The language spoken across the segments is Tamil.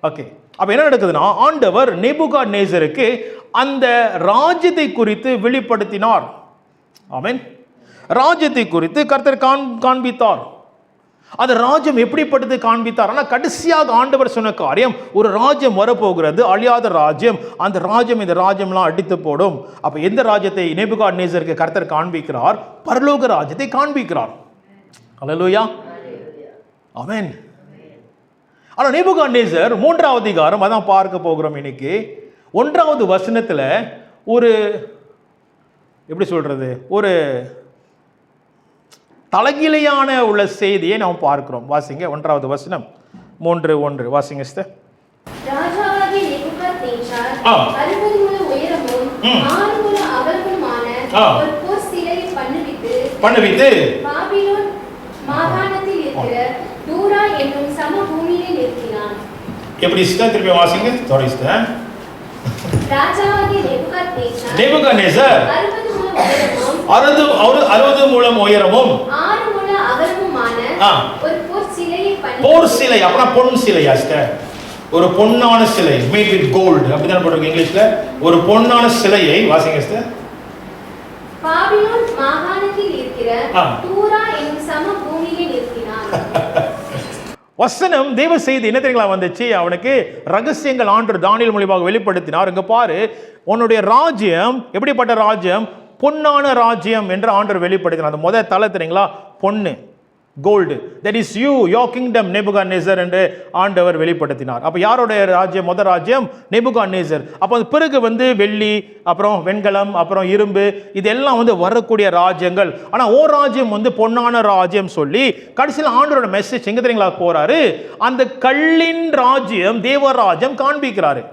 ஓகே, அப்ப என்ன நடக்குதுன்னா, ஆண்டவர் நேபுகாத்நேசருக்கு அந்த ராஜ்யத்தை குறித்து வெளிப்படுத்தினார். ஆமென். ராஜ்யத்தை குறித்து கர்த்தர் காண்பித்தார். அந்த ராஜ்யம் எப்படிப்பட்டது காண்பித்தார். ஆனால் கடைசியாக ஆண்டவர் சொன்ன காரியம், ஒரு ராஜ்யம் வரப்போகிறது, அழியாத ராஜ்யம். அந்த ராஜ்யம் இந்த ராஜ்யம்லாம் அடித்து போடும். அப்ப எந்த ராஜ்யத்தை நேபுகாத்நேசருக்கு கர்த்தர் காண்பிக்கிறார்? பரலோக ராஜ்யத்தை காண்பிக்கிறார். அல்லேலூயா, ஆமென். ஆனா நேபுகாத்நேசர் 3வது அதிகாரம் அதான் பார்க்க போகிறோம் இன்னைக்கு. 1வது வசனத்துல ஒரு எப்படி சொல்றது, ஒரு தலகிலையான உள்ள செய்தியை நாம் பார்க்கிறோம். வாசிங்க 1வது வசனம் 3:1 வாசிங்க சிஸ்டர். ராஜாவாகிய நேபுகாத்நேச்சார் 60 முழ உயரமும் 6 முழ அகலமுமான ஒரு பொற் சிலையை பண்ணுவித்து பாபிலோன் மாகாணத்தில் இருக்கிற தூரா என்னும் சமபூமியிலே நிறுத்தினான். எப்படி சிஸ்டர் திருப்பி வாசிங்க. Sorry sister. ராஜாவாகிய நேபுகாத்நேச்சார் 60 முழம் உயரமும் 6 முழ அகலமுமான ஒரு பொற் சிலையை போர் சிலை. அப்படின்னா பொன் சிலையா சிஸ்டர்? ஒரு பொன்னான சிலை, மேட் வித் கோல்ட், அப்படிதான் போட்டிருக்கு இங்கிலீஷ்ல. ஒரு பொன்னான சிலையை வாசிங்க சிஸ்டர். பாபிலோன் மாகாணத்தில் இருக்கிற தூரா என்னும் சமபூமியிலே நிறுத்தினான். வசனம் தேவ செய்தி என்ன தெரியுங்களா வந்துச்சு? அவனுக்கு ரகசியங்கள் ஆண்டவர் தானியேல் மூலமாக வெளிப்படுத்தினார். இங்க பாரு, உன்னுடைய ராஜ்யம் எப்படிப்பட்ட ராஜ்யம்? பொன்னான ராஜ்யம் என்று ஆண்டவர் வெளிப்படுத்தினார். அந்த முதல் தலை தெரியுங்களா? பொன்னு, gold. That is you, your kingdom Nebuchadnezzar என்று ஆண்டவர் வெளிப்படுத்தினார். அப்ப யாருடைய ராஜ்யம்? முதல் ராஜ்யம் நேபுகாத்நேசர். அப்போ பிறகு வெள்ளி, அப்புறம் வெண்கலம், அப்புறம் இரும்பு, இதெல்லாம் வரக்கூடிய ராஜ்யங்கள். ஆனா ஓ ராஜ்யம் பொன்னான ராஜ்யம் சொல்லி கடைசியில் ஆண்டவரோட மெசேஜ் எங்க தெரியுங்களா போறாரு? அந்த கல்லின் ராஜ்யம் தேவராஜ்யம் காண்பிக்கிறாரு.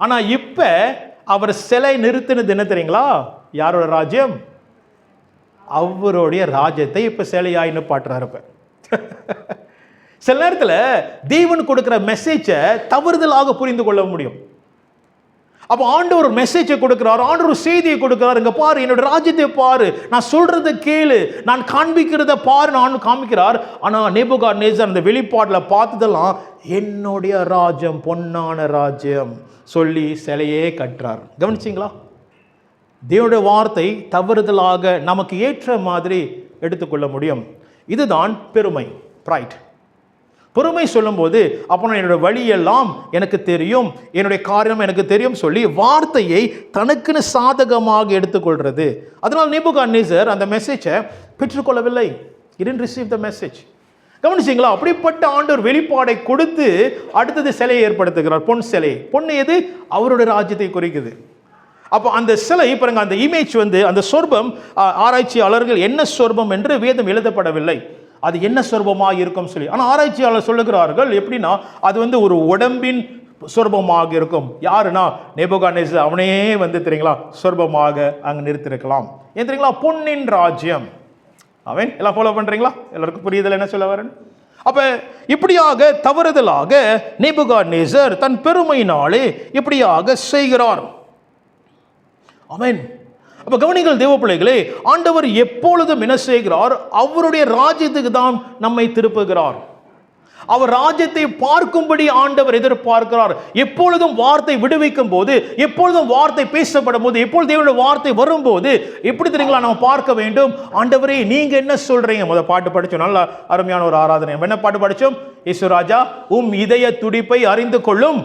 ஆனா இப்ப அவர் சிலை நிறுத்தினது என்ன தெரியுங்களா? யாரோட ராஜ்யம்? அவருடைய ராஜ்யத்தை இப்ப சிலையாயின்னு பாட்டுறாரு. சில நேரத்தில் தேவன் கொடுக்கிற மெசேஜை தவறுதலாக புரிந்து கொள்ள முடியும். அப்போ ஆண்டவர் மெசேஜை கொடுக்கிறார், ஆண்டவர் செய்தியை கொடுக்கிறார். இங்க பாரு, என்னோட ராஜ்யத்தை பாரு, நான் சொல்றதை கேளு, நான் காண்பிக்கிறத பாரு, நான் காண்பிக்கிறார். ஆனா நேபுகாத்நேசர் அந்த வெளிப்பாடுல பார்த்ததெல்லாம் என்னுடைய ராஜ்யம், பொன்னான ராஜ்யம் சொல்லி சிலையே கட்டுறார். கவனிச்சிங்களா? தேவனுடைய வார்த்தை தவறுதலாக நமக்கு ஏற்ற மாதிரி எடுத்துக்கொள்ள முடியும். இதுதான் பெருமை, ப்ரைட். பெருமை சொல்லும்போது அப்போ என்னோட வழியெல்லாம் எனக்கு தெரியும், என்னுடைய காரியம் எனக்கு தெரியும் சொல்லி வார்த்தையை தனக்குன்னு சாதகமாக எடுத்துக்கொள்றது. அதனால் நேபுகாத்நேசர் அந்த மெசேஜை பெற்றுக்கொள்ளவில்லை. He didn't receive the message. கவனிச்சிங்களா? அப்படிப்பட்ட ஆண்டவர் வெளிப்பாடை கொடுத்து அடுத்தது சிலையை ஏற்படுத்துகிறார், பொன் சிலை. பொண்ணு எது? அவருடைய ராஜ்யத்தை குறிக்குது. அப்போ அந்த சிலை பாருங்க, அந்த இமேஜ் அந்த சொர்பம், ஆராய்ச்சியாளர்கள் என்ன சொர்பம் என்று வேதம் எழுதப்படவில்லை, அது என்ன சொர்பமாக இருக்கும் சொல்லி. ஆனால் ஆராய்ச்சியாளர் சொல்லுகிறார்கள் எப்படின்னா அது ஒரு உடம்பின் சொர்பமாக இருக்கும். யாருன்னா நேபுகாத்நேசர் அவனே தெரியுங்களா சொர்பமாக அங்கே நிறுத்திருக்கலாம். ஏன் தெரியுங்களா? பொன்னின் ராஜ்யம். அவன் எல்லாம் ஃபாலோ பண்றீங்களா? எல்லாருக்கும் புரியுதல் என்ன சொல்ல வரேன்? அப்ப இப்படியாக தவறுதலாக நேபுகாத்நேசர் தன் பெருமையினாலே இப்படியாக செய்கிறார். ஆமென். அப்ப கவனிங்கள் தேவ பிள்ளைகளே, ஆண்டவர் எப்பொழுதும் என்ன செய்கிறார்? அவருடைய ராஜ்யத்துக்கு தான் நம்மை திருப்புகிறார். அவர் ராஜ்யத்தை பார்க்கும்படி ஆண்டவர் எதிர்பார்க்கிறார். எப்பொழுதும் வார்த்தை விடுவிக்கும் போது, எப்பொழுதும் வார்த்தை பேசப்படும் போது, எப்பொழுது தேவனுடைய வார்த்தை வரும்போது எப்படி தெரியுங்களா நம்ம பார்க்க வேண்டும்? ஆண்டவரே நீங்க என்ன சொல்றீங்க? முதல் பாட்டு படிச்சோம், நல்ல அருமையான ஒரு ஆராதனை. என்ன பாட்டு படிச்சோம்? இயேசுராஜா இதய துடிப்பை அறிந்து கொள்ளும்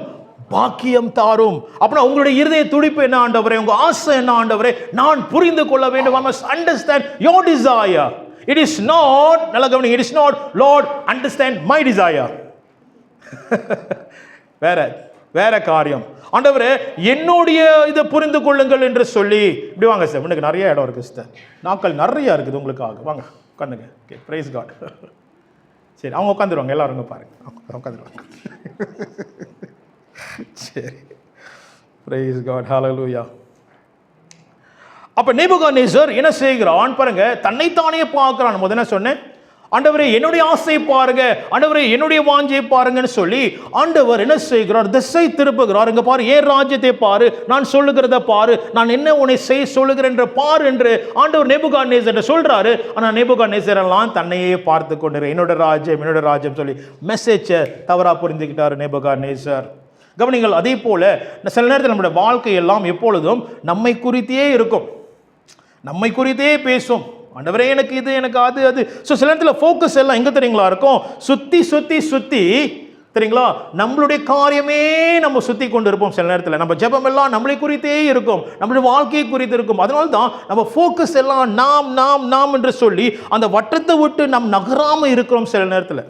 பாக்கியம் தாரும். அப்படின்னா உங்களுடைய இருதய துடிப்பு என்ன ஆண்டவரே? உங்க ஆசை என்ன ஆண்டவரே? நான் புரிந்து கொள்ள வேண்டும். I must understand your desire. It is not, நல்ல கவனிங்க, it is not Lord understand my desire. வேற காரியம். ஆண்டவரே என்னுடைய இதை புரிந்து கொள்ளுங்கள் என்று சொல்லி இப்படி வாங்க சார். உங்களுக்கு நிறைய இடம் இருக்கு சார், நாட்கள் நிறைய இருக்குது உங்களுக்காக. வாங்க உட்காந்துங்க. Okay, price God. சரி, அவங்க உட்காந்துருவாங்க, எல்லாரும் பாருங்க, உட்காந்துருவாங்க. சரி, பிரைஸ் காட், ஹல்லேலூயா. அப்ப நேபுகாத்நேசர் என்ன செய்கிறான் பாருங்க? தன்னைத்தானே பார்க்கிறான். முதல்ல சொன்னேன், ஆண்டவரே என்னுடைய ஆசை பாருங்க, ஆண்டவரே என்னுடைய வாஞ்சை பாருங்கன்னு சொல்லி ஆண்டவர் என்ன செய்கிறார்? திசை திருப்புகிறார். இங்க பாரு, ஏன் ராஜ்யத்தை பாரு, நான் சொல்லுகிறத பாரு, நான் என்ன உன்னை செய்ய சொல்லுகிறேன் என்று பாரு என்று ஆண்டவர் நேபுகாத்நேசர் சொல்றாரு. ஆனா நேபுகாத்நேசர் எல்லாம் தன்னையே பார்த்து கொண்டு என்னோட ராஜ்யம் சொல்லி மெசேஜை தவறா புரிந்துக்கிட்டாரு நேபுகாத்நேசர். கவனிங்கள். அதே போல சில நேரத்தில் நம்முடைய வாழ்க்கை எல்லாம் எப்பொழுதும் நம்மை குறித்தே இருக்கும், நம்மை குறித்தே பேசும். ஆண்டவரே எனக்கு இது, எனக்கு அது அது. ஸோ சில நேரத்தில் ஃபோக்கஸ் எல்லாம் எங்கே தெரியுங்களா இருக்கும்? சுற்றி சுற்றி சுற்றி தெரியுங்களா, நம்மளுடைய காரியமே நம்ம சுற்றி கொண்டு இருப்போம். சில நேரத்தில் நம்ம ஜெபம் எல்லாம் நம்மளை குறித்தே இருக்கும், நம்மளுடைய வாழ்க்கையை குறித்து இருக்கும். அதனால தான் நம்ம ஃபோக்கஸ் எல்லாம் நாம் நாம் நாம் என்று சொல்லி அந்த வட்டத்தை விட்டு நாம் நகராமல் இருக்கிறோம் சில நேரத்தில்.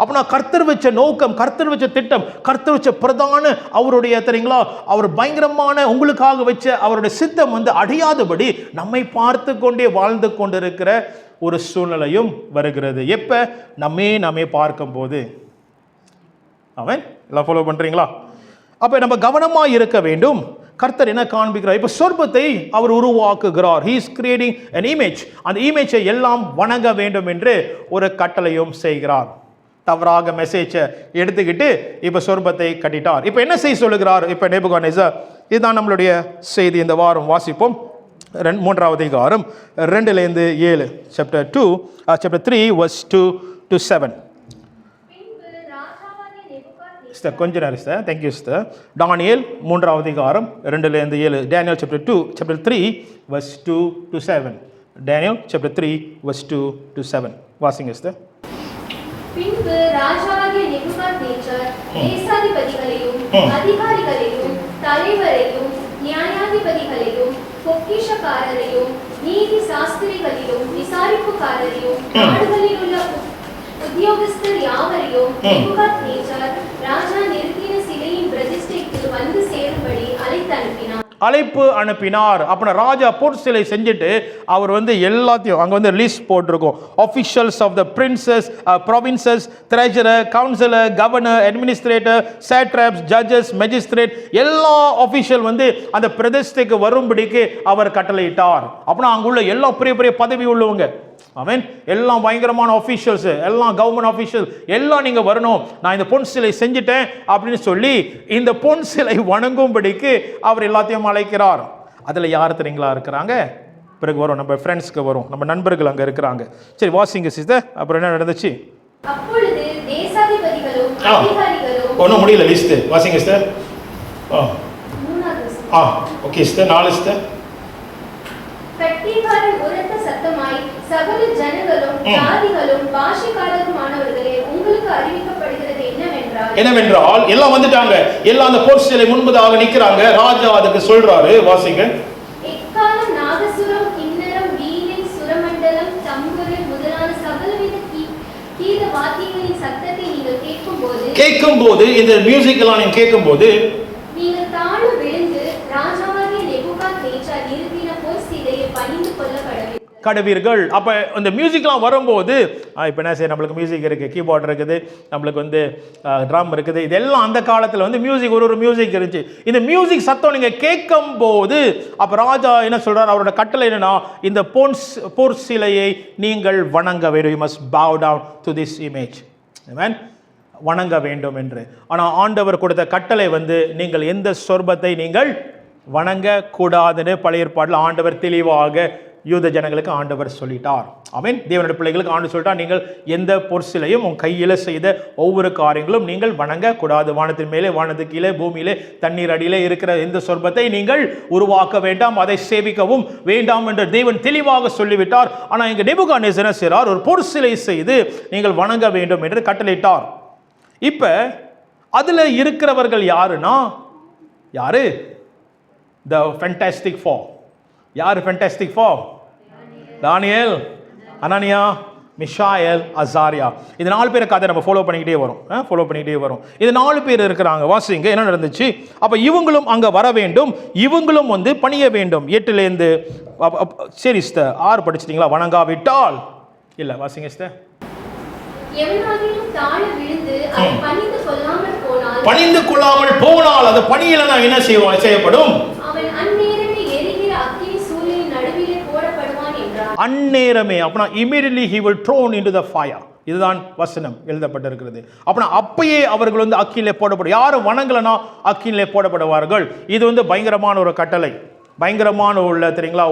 அப்போ நான் கர்த்தர் வச்ச நோக்கம், கர்த்தர் வச்ச திட்டம், கர்த்தர் வச்ச பிரதான அவருடைய தெரியுங்களா அவர் பயங்கரமான உங்களுக்காக வச்ச அவருடைய சித்தம் அடையாதபடி நம்மை பார்த்து கொண்டே வாழ்ந்து கொண்டிருக்கிற ஒரு சூழ்நிலையும் வருகிறது. எப்போ நம்மை பார்க்கும்போது. அவன் எல்லாம் ஃபாலோ பண்ணுறீங்களா? அப்போ நம்ம கவனமாக இருக்க வேண்டும். கர்த்தர் என்ன காண்பிக்கிறார்? இப்போ சொர்பத்தை அவர் உருவாக்குகிறார். He is creating an image. அந்த இமேஜை எல்லாம் வணங்க வேண்டும் என்று ஒரு கட்டளையும் செய்கிறார். தவறாக மெசேஜை எடுத்துக்கிட்டு இப்போ சொர்பத்தை கட்டிட்டார். இப்போ என்ன செய்ய சொல்லுகிறார்? இப்போ நேபுகாத்நேசர், இதுதான் நம்மளுடைய செய்தி. இந்த வாரம் வாசிப்போம். 3வது அதிகாரம் 2-7, chapter 3 verse 2-7. கொஞ்ச நேரம் சார். Thank you sir. தானியேல் 3வது அதிகாரம் 2-7. Daniel chapter 3 verse 2-7. Daniel chapter 3 verse 2-7. வாசிங்க சார். பின்பு ராஜாவாகிய நேபுகாத்நேச்சார் தேசாதிபதிகளையும் அதிகாரிகளையும் தலைவரையும் நியாயாதிபதிகளையும் பொக்கிஷக்காரரையும் நீதி சாஸ்திரிகளையும் விசாரிப்புக்காரரையும் நாடுகளில் உள்ள உத்தியோகஸ்தர் யாவரையும் நேபுகாத்நேச்சார் ராஜா நிறுத்தின சிலையின் பிரதிஷ்டைக்கு வந்து சேரும்படி அழைப்பு அனுப்பினார். அப்புறம் ராஜா பொற்சிலை செஞ்சுட்டு அவர் எல்லாத்தையும் அங்கே லிஸ்ட் போட்டிருக்கோம். Officials of the princes, provinces, treasurer, councillor, governor, administrator, satraps, judges, magistrate எல்லா ஆஃபிஷியல் அந்த பிரதிஷ்டைக்கு வரும்படிக்கு அவர் கட்டளையிட்டார். அப்படின்னா அங்குள்ள எல்லா பெரிய பெரிய பதவி உள்ளவங்க, அவன் எல்லாம் பயங்கரமான ஆஃபீஷியல்ஸ், எல்லாம் கவர்மெண்ட் ஆஃபீஷியல் எல்லாம் நீங்கள் வரணும், நான் இந்த பொன் சிலை செஞ்சுட்டேன் அப்படின்னு சொல்லி இந்த பொன் சிலை வணங்கும்படிக்கு அவர் எல்லாத்தையும் அழைக்கிறார். அதில் யார் தெரியுங்களா இருக்கிறாங்க? பிறகு வரும், நம்ம ஃப்ரெண்ட்ஸ்க்கு வரும், நம்ம நண்பர்கள் அங்கே இருக்கிறாங்க. சரி வாசிங்க சிஸ்டர். அப்புறம் என்ன நடந்துச்சு? அப்பொழுது தேசாதிபதிகளும் அதிகாரிகளும் ஒன்றும் முடியல லிஸ்ட். வாசிங்க சிஸ்டர். Okay sister. 4 சிஸ்டர். கட்டிகாரன் உரத்த சத்தமாய் சகல ஜனங்களும் ஜாதிகளும் பாஷைக்காரருமானவர்களே உங்களுக்கு அறிவிக்கப்படுகிறது என்னவென்றால் எல்லாம் வந்துட்டாங்க, எல்லாம் அந்த போர் சிலை முன்பதாக நிற்கிறாங்க. ராஜா அதுக்கு சொல்றாரு, வாசிங்க. எக்காலம், நாதசுரம், கிண்ணரம், வீணை, சுரமண்டலம், தம்புரு முதலான சகலவித கீத வாத்தியங்களின் சத்தத்தை நீங்கள் கேட்கும்போது இந்த மியூசிக் எல்லாம் நீங்க கேட்கும்போது நீங்கள் தாழ விழுந்து ராஜாவாகிய நேபுகாத்நேச்சார் நிறுத்தின பொன் சிலையை பணிந்து கொள்ள கடவீர்கள். அப்போ இந்த மியூசிக்லாம் வரும்போது இப்போ என்ன செய்ய, நம்மளுக்கு மியூசிக் இருக்குது, கீபோர்ட் இருக்குது, நம்மளுக்கு ட்ரம் இருக்குது, இதெல்லாம் அந்த காலத்தில் மியூசிக் ஒரு மியூசிக் இருந்துச்சு. இந்த மியூசிக் சத்தம் நீங்கள் கேட்கும் போது அப்போ ராஜா என்ன சொல்கிறார்? அவரோட கட்டளை என்னன்னா, இந்த பொன் சிலையை நீங்கள் வணங்க வேண்டும். You must bow down to this image. Amen. வணங்க வேண்டும் என்று. ஆனால் ஆண்டவர் கொடுத்த கட்டளை நீங்கள் எந்த சொர்பத்தை நீங்கள் வணங்க கூடாதுன்னு பழைய ஏற்பாட்டில் ஆண்டவர் தெளிவாக யூத ஜனங்களுக்கு ஆண்டவர் சொல்லிட்டார். ஆமென். தேவனுடைய பிள்ளைகளுக்கு ஆண்டு சொல்லிட்டார், நீங்கள் எந்த பொற்சிலையும் உன் கையில் செய்த ஒவ்வொரு காரியங்களும் நீங்கள் வணங்க கூடாது. வானத்தின் மேலே, வானத்துக்கு கீழே, பூமியிலே, தண்ணீர் அடியிலே இருக்கிற எந்த சொர்பத்தை நீங்கள் உருவாக்க வேண்டாம், அதை சேவிக்கவும் வேண்டாம் என்று தேவன் தெளிவாக சொல்லிவிட்டார். ஆனால் இங்கே நேபுகாத்நேசர் என்ன செய்கிறார்? ஒரு பொற்சிலை செய்து நீங்கள் வணங்க வேண்டும் என்று கட்டளையிட்டார். இப்போ அதில் இருக்கிறவர்கள் யாருன்னா, யாரு? த ஃபேண்டாஸ்டிக் ஃபோர். யார் ஃபேண்டாஸ்டிக் ஃபோர்? தானியேல், அனனியா, மிஷாயேல், அசாரியா. இது 4 பேரை கதை நம்ம ஃபாலோ பண்ணிக்கிட்டே வரும். இது 4 பேர் இருக்கிறாங்க. வாசிங்க என்ன நடந்துச்சு. அப்போ இவங்களும் அங்கே வர வேண்டும், இவங்களும் பணிய வேண்டும். 8லேருந்து சரி சிஸ்டர் 6 படிச்சிட்டிங்களா? வணங்காவிட்டால் இல்லை, வாசிங்க சிஸ்டர். பணிந்து கொள்ளாமல் போனால் அது பணியில நான் என்ன செய்யப்படும்? அந்நேரமே. அப்படின்னா immediately he will thrown into the fire. இதுதான் வசனம் எழுதப்பட்டிருக்கிறது. அப்படின்னா அப்பயே அவர்கள் அக்கினிலே போடப்படும். யாரும் வணங்கலனா அக்கினிலே போடப்படுவார்கள். இது பயங்கரமான ஒரு கட்டளை, பயங்கரமான உள்ள தெரியுங்களா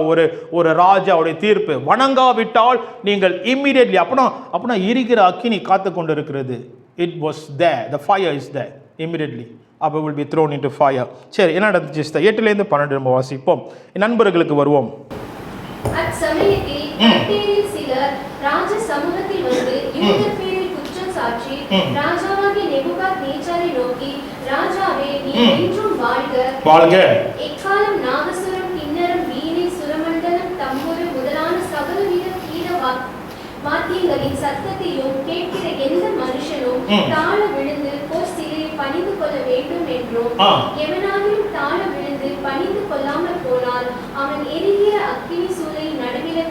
ஒரு ராஜாவுடைய தீர்ப்பு. வணங்காவிட்டால் நீங்கள் இம்மீடியட்லி அப்படின்னா எரிகிற அக்கினி காத்து கொண்டு இருக்கிறது. It was there, the fire is there immediately. அப்போ will be thrown into fire. சரி, என்ன நடந்துச்சு? 8லேருந்து 12 நம்ம வாசிப்போம். நண்பர்களுக்கு வருவோம். அச்சமயத்தில் கர்த்தரில் சிலர் ராஜ சமூகத்தில் வந்து யூதர் பேரில் குற்றம் சாற்றி ராஜாவாகிய நேபுகாத்நேச்சாரை நோக்கி, ராஜாவே, நீ என்றும் வாழ்க. எக்காலம் நாகசுரம், கின்னரம், வீணை, சுரமண்டலம், தம்புரு முதலான சகலவித கீத வாத்தியங்களின் சத்தத்தையும் கேட்கிற எந்த மனுஷனும் தாழ விழுந்து போர் சிலையை பணிந்து கொள்ள வேண்டும் என்றும், எவனாலும் தாழ விழுந்து பணிந்து கொள்ளாமல் போனால் அவன் எரிகிற அக்கினி சூளையின் நடுவிலே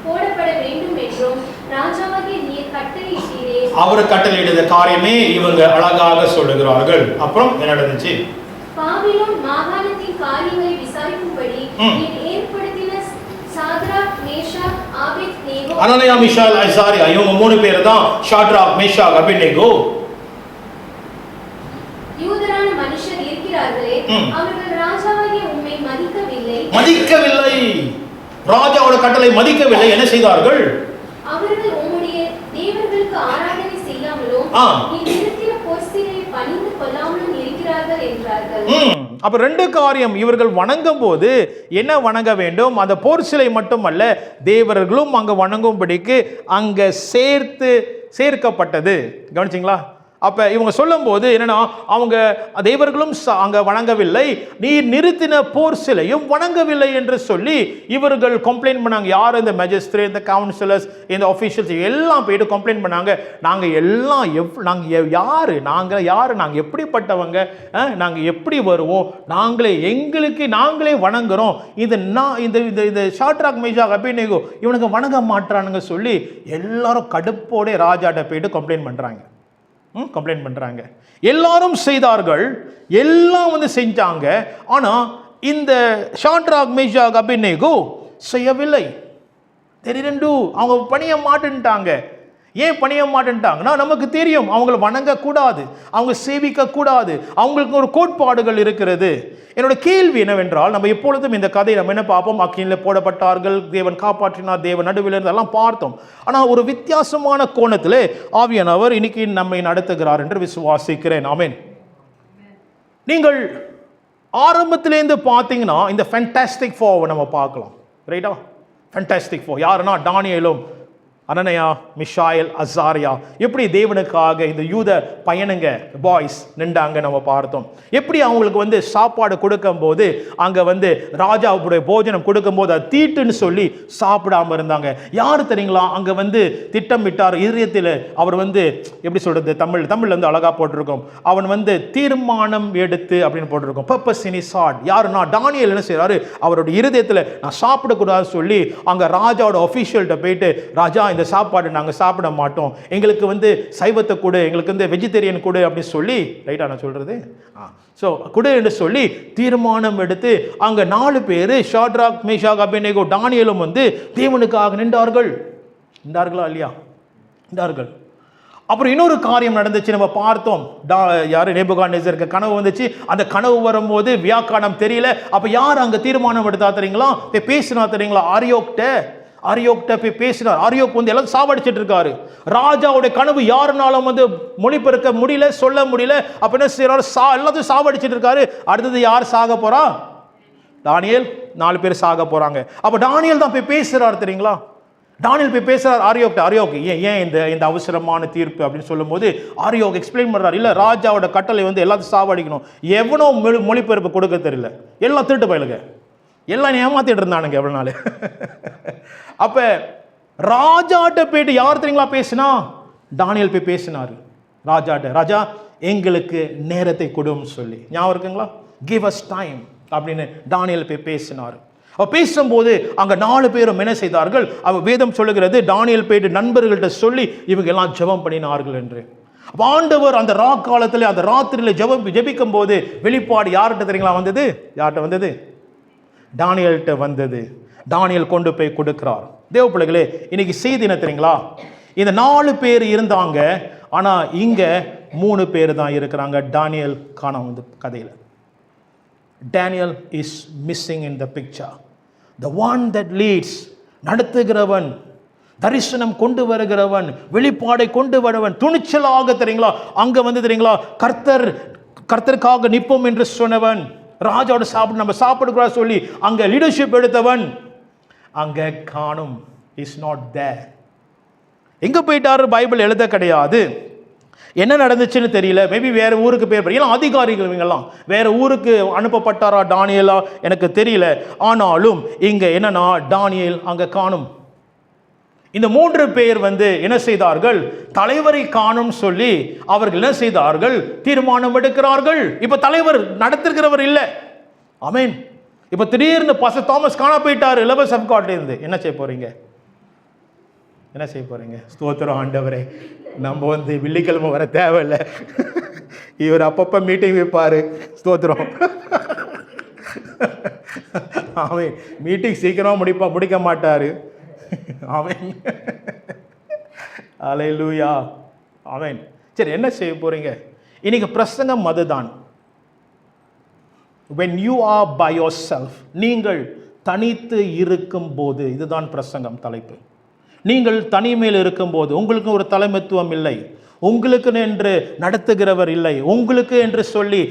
போடப்பட வேண்டும் என்றும் ராஜாவாகிய நீர் கட்டளையிட்டீரே. அவர் கட்டளையிட்ட காரியமே இவங்க அழகாக சொல்லுகிறார்கள். அப்புறம் என்ன நடந்துச்சு? பாபிலோன் மாகாணத்தின் காரியங்களை விசாரிக்கும்படி நீர் ஏற்படுத்தின சாத்ராக், மேஷாக், ஆபேத்நேகோ, அனனியா, மிஷாயேல், அசரியா, இவங்க 3 பேர் தான் ஷாத்ராக், மேஷாக், அபேத்நேகோ. யூதரான மனுஷர் இருக்கிறார்களே, அவர்கள் ராஜாவாகிய உம்மை மதிக்கவில்லை. ராஜாவோட கட்டளை மதிக்கவில்லை. என்ன செய்தார்கள்? அவர்கள் உம்முடைய தேவர்களுக்கு ஆராதனை செய்யாமலும் நீர் நிறுத்தின போர் சிலையை பணிந்து கொள்ளாமலும் இருக்கிறார்கள் என்றார்கள். அப்ப 2 காரியம். இவர்கள் வணங்கும் போது என்ன வணங்க வேண்டும்? அந்த போர் சிலை மட்டுமல்ல, தேவர்களும் அங்க வணங்கும்படிக்கு அங்க சேர்க்கப்பட்டது. கவனிச்சிங்களா? அப்ப இவங்க சொல்லும் போது என்னன்னா, அவங்க தேவர்களும் அங்க வணங்கவில்லை, நீர் நிறுத்தின போர் சிலையும் வணங்கவில்லை என்று சொல்லி இவர்கள் கம்ப்ளைண்ட் பண்ணாங்க. யார்? இந்த மேஜிஸ்ட்ரேட், இந்த கவுன்சிலர்ஸ், இந்த ஆஃபீஷியல்ஸ் எல்லாம் போயிட்டு கம்ப்ளைண்ட் பண்ணாங்க. நாங்க எல்லாம் நாங்க யாரு, நாங்க எப்படிப்பட்டவங்க, நாங்க எப்படி வருவோம், நாங்களே வணங்குறோம். இந்த ஷாத்ராக், மேஷாக், அபேத்நேகோ இவனுக்கு வணங்க மாட்டானுங்க சொல்லி எல்லாரும் கடுப்போட ராஜாட்ட போயிட்டு கம்ப்ளைண்ட் பண்றாங்க. எல்லாரும் செய்தார்கள், எல்லாம் செஞ்சாங்க. ஆனா இந்த ஷாத்ராக், மேஷாக், அபேத்நேகோ செய்யவில்லை. அவங்க பணிய மாட்டேன்ட்டாங்க. ஏன் பணிய மாட்டேன்ட்டாங்கன்னா, நமக்கு தெரியும் அவங்களை வணங்கக்கூடாது, அவங்க சேவிக்க கூடாது, அவங்களுக்கு ஒரு கோட்பாடுகள் இருக்கிறது. என்னோட கேள்வி என்னவென்றால், நம்ம எப்பொழுதும் இந்த கதையை நம்ம என்ன பார்ப்போம்? அக்கினியில் போடப்பட்டார்கள், தேவன் காப்பாற்றினார், தேவன் நடுவில் இருந்தெல்லாம் பார்த்தோம். ஆனால் ஒரு வித்தியாசமான கோணத்தில் ஆவியானவர் இன்னைக்கு நம்மை நடத்துகிறார் என்று விசுவாசிக்கிறேன். ஆமென். நீங்கள் ஆரம்பத்திலேருந்து பார்த்தீங்கன்னா இந்த ஃபேண்டாஸ்டிக் ஃபோர் நம்ம பார்க்கலாம். ரைட்டா? ஃபேண்டாஸ்டிக் ஃபோர் யாருன்னா, தானியேலும், அனனியா, மிஷாயேல், அசரியா எப்படி தேவனுக்காக இந்த யூத பையனுங்க பாய்ஸ் நின்றாங்க நம்ம பார்த்தோம். எப்படி அவங்களுக்கு சாப்பாடு கொடுக்கும் போது அங்கே ராஜாவுடைய போஜனம் கொடுக்கும்போது அது தீட்டுன்னு சொல்லி சாப்பிடாம இருந்தாங்க. யார் தெரியுங்களா? அங்கே திட்டமிட்டார் இதயத்தில். அவர் எப்படி சொல்றது, தமிழ்ல அழகா போட்டிருக்கோம். அவன் தீர்மானம் எடுத்து அப்படின்னு போட்டிருக்கோம். Purpose in his heart. யாருன்னா தானியேல் என்ன செய்யறாரு? அவருடைய இருதயத்தில் நான் சாப்பிடக்கூடாது சொல்லி அங்கே ராஜாவோட அஃபீஷியல்கிட்ட போயிட்டு, ராஜா இந்த சாப்பாடு நாங்கள் சாப்பிட மாட்டோம், எங்களுக்கு சைவத்தை கொடு, எங்களுக்கு வெஜிடேரியன் கொடு அப்படின்னு சொல்லி, ரைட்டா நான் சொல்றது? ஸோ கொடு என்று சொல்லி தீர்மானம் எடுத்து அங்கே 4 பேர் ஷாத்ராக், மேஷாக், அபேத்நேகோ, தானியேலும் தேவனுக்காக நின்றார்களா இல்லையா? நின்றார்கள். அப்புறம் இன்னொரு காரியம் நடந்துச்சு நம்ம பார்த்தோம். யாரு? நேபுகாத்நேசருக்கு கனவு வந்துச்சு. அந்த கனவு வரும்போது வியாக்கானம் தெரியல. அப்ப யார் அங்க தீர்மானம் எடுத்தா தெரியுங்களா? பேசினா தெரியுங்களா? ஆரியோக்ட போய் பேசினார். ஆரியோக் எல்லாம் சாவடிச்சிட்டு இருக்காரு. ராஜாவுடைய கனவு யாருனாலும் மொழிபெயர்க்க முடியல, சொல்ல முடியல. அப்ப என்ன செய்யறாரு? எல்லாத்தையும் சாவடிச்சிட்டு இருக்காரு. அடுத்தது யார் சாக போறா? தானியேல். 4 பேர் சாக போறாங்க. அப்ப தானியேல் தான் போய் பேசுறாரு தெரியுங்களா? தானியேல் போய் பேசுறாரு ஆரியோக் ஏன் இந்த அவசரமான தீர்ப்பு அப்படின்னு சொல்லும் போது ஆரியோக் எக்ஸ்பிளைன் பண்றாரு. இல்ல, ராஜாவோட கட்டளை எல்லாத்தையும் சாவடிக்கணும். எவனோ மொழிபெயர்ப்பு கொடுக்க தெரியல, எல்லாம் திருட்டு பயலுங்க, எல்லாம் ஏமாத்திட்டு இருந்தானுங்க எவ்வளவு நாள். அப்ப ராஜாட்ட போயிட்டு யார் தெரியுங்களா பேசினா? தானியேல் போய் பேசினாரு ராஜாட்ட. ராஜா, எங்களுக்கு நேரத்தை கொடுன்னு சொல்லி, ஞாபகம் இருக்குங்களா? கிவ் அஸ் டைம் அப்படின்னு தானியேல் போய் பேசினார். பேசும்போது அங்க 4 பேரும் என்ன செய்தார்கள்? வேதம் சொல்லுகிறது, தானியேல் போயிட்டு நண்பர்கள்ட்ட சொல்லி இவங்க எல்லாம் ஜெபம் பண்ணினார்கள் என்று. ஆண்டவர் அந்த காலத்துல அந்த ராத்திரியில ஜெபிக்கும் போது வெளிப்பாடு யார்கிட்ட தெரியுங்களா வந்தது? யார்கிட்ட வந்தது? தானியேல்கிட்ட வந்தது. தானியேல் கொண்டு போய் கொடுக்கிறார். தேவ பிள்ளைகளே, இன்னைக்கு செய்தி என்ன தெரியுங்களா? இந்த 4 பேர் இருந்தாங்க, ஆனா இங்க 3 பேர் தான் இருக்கிறாங்க. தானியேல் காணோம் இந்த கதையில. Daniel is missing in the picture. The one that leads, நடத்துகிறவன், தரிசனம் கொண்டு வருகிறவன், வெளிப்பாடை கொண்டு வருவன், துணிச்சலாக தெரியுங்களா அங்க தெரியுங்களா கர்த்தர் கர்த்தருக்காக நிற்போம் என்று சொன்னவன், ராஜாவோட சாப்பிட்டு நம்ம சாப்பிடுகிறா சொல்லி அங்க லீடர்ஷிப் எடுத்தவன் அங்க காணும். Is not there. எங்க போயிட்டாரு பைபிள் எழுத கிடையாது. என்ன நடந்துச்சுன்னு தெரியல. மேபி வேற ஊருக்கு பேர் எல்லாம் அதிகாரிகள் இவங்கெல்லாம் வேற ஊருக்கு அனுப்பப்பட்டாரா தானியேலா எனக்கு தெரியல. ஆனாலும் இங்க என்னன்னா தானியேல் அங்க காணும். இந்த 3 பேர் என்ன செய்தார்கள்? தலைவரை காணும் சொல்லி அவர்கள் என்ன செய்தார்கள்? தீர்மானம் எடுக்கிறார்கள். இப்ப தலைவர் நடத்துகிறவர் இல்ல. ஆமென். இப்ப திடீர்னு பாஸ்டர் தாமஸ் காண போயிட்டாரு லெவல்ஸ் ஆஃப் காட்ல இருந்து. என்ன செய்ய போறீங்க? என்ன செய்ய போறீங்க? ஸ்தோத்திரம் ஆண்டவரே. நம்ம வெள்ளிக்கிழமை வர தேவையில்லை. இவர் அப்பப்ப மீட்டிங் வைப்பாரு. ஸ்தோத்திரம். ஆமென். மீட்டிங் சீக்கிரமா முடிக்க மாட்டாரு. ஆமென். அல்லேலூயா. ஆமென். சரி, என்ன செய்ய போறீங்க? இன்னைக்கு பிரசங்கம் அதுதான். when you are by yourself, நீங்கள் தனித்து இருக்கும் போது, இதுதான் பிரசங்கம் தலைப்பு. நீங்கள் தனிமையில் இருக்கும்போது உங்களுக்கு ஒரு தலைமைத்துவம் இல்லை, உங்களுக்கு என்று நடத்துகிறவர் இல்லை, உங்களுக்கு என்று சொல்லி